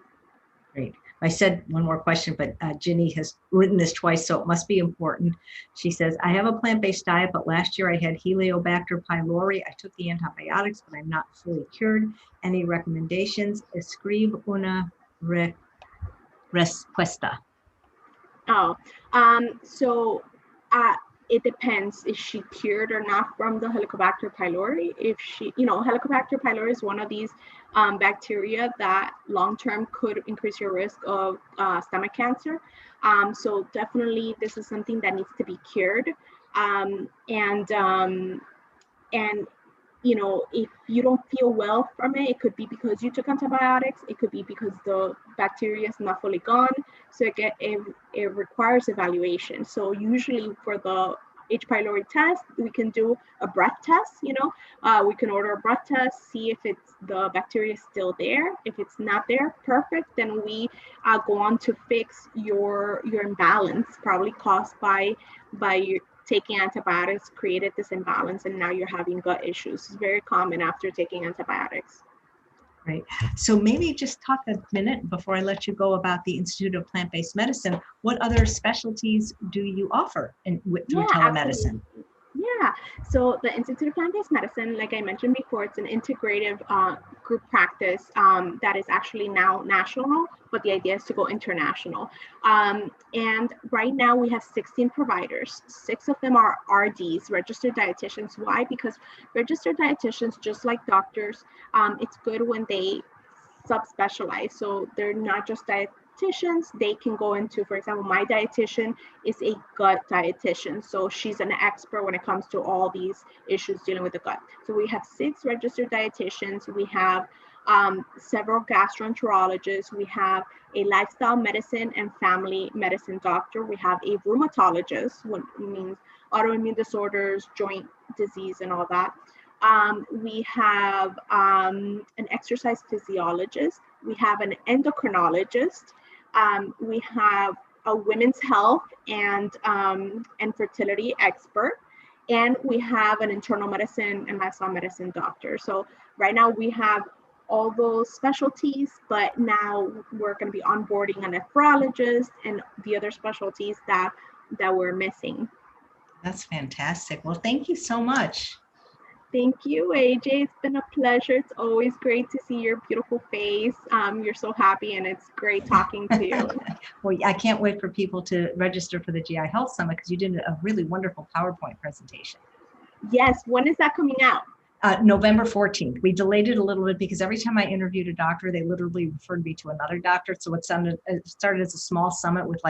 Great. I said one more question, but Ginny has written this twice, so it must be important. She says, I have a plant-based diet, but last year I had Helicobacter pylori. I took the antibiotics, but I'm not fully cured. Any recommendations? Escribe una respuesta. So it depends. Is she cured or not from the Helicobacter pylori? If she, Helicobacter pylori is one of these bacteria that long-term could increase your risk of stomach cancer. So definitely this is something that needs to be cured. If you don't feel well from it, it could be because you took antibiotics. It could be because the bacteria is not fully gone. So it requires evaluation. So usually for the H. pylori test, we can do a breath test. We can order a breath test, see if the bacteria is still there. If it's not there, perfect. Then we go on to fix your imbalance, probably caused by taking antibiotics created this imbalance, and now you're having gut issues. It's very common after taking antibiotics. Right. So maybe just talk a minute before I let you go about the Institute of Plant-Based Medicine. What other specialties do you offer through telemedicine? Absolutely. Yeah, so the Institute of Plant-Based Medicine, like I mentioned before, it's an integrative group practice that is actually now national, but the idea is to go international. And right now we have 16 providers. 6 of them are RDs, registered dietitians. Why? Because registered dietitians, just like doctors, it's good when they subspecialize. So they're not just dietitians, they can go into, for example, my dietitian is a gut dietitian. So she's an expert when it comes to all these issues dealing with the gut. So we have 6 registered dietitians. We have several gastroenterologists. We have a lifestyle medicine and family medicine doctor. We have a rheumatologist, which means autoimmune disorders, joint disease, and all that. We have an exercise physiologist. We have an endocrinologist. We have a women's health and fertility expert. And we have an internal medicine and lifestyle medicine doctor. So right now we have all those specialties, but now we're going to be onboarding a nephrologist and the other specialties that we're missing. That's fantastic. Well, thank you so much. Thank you, AJ. It's been a pleasure. It's always great to see your beautiful face. You're so happy, and it's great talking to you. Well, I can't wait for people to register for the GI Health Summit because you did a really wonderful PowerPoint presentation. Yes. When is that coming out? November 14th. We delayed it a little bit because every time I interviewed a doctor, they literally referred me to another doctor. So it started as a small summit with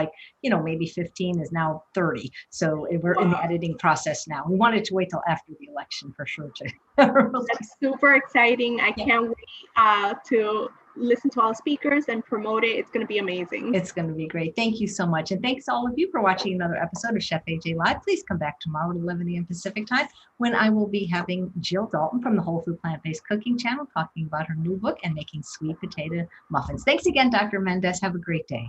maybe 15 is now 30. So we're in the editing process now. We wanted to wait till after the election for sure. That's super exciting. I can't wait to listen to all speakers and promote it. It's going to be amazing. It's going to be great. Thank you so much. And thanks to all of you for watching another episode of Chef AJ Live. Please come back tomorrow at 11 a.m. Pacific time when I will be having Jill Dalton from the Whole Food Plant-Based Cooking channel talking about her new book and making sweet potato muffins. Thanks again, Dr. Mendez. Have a great day.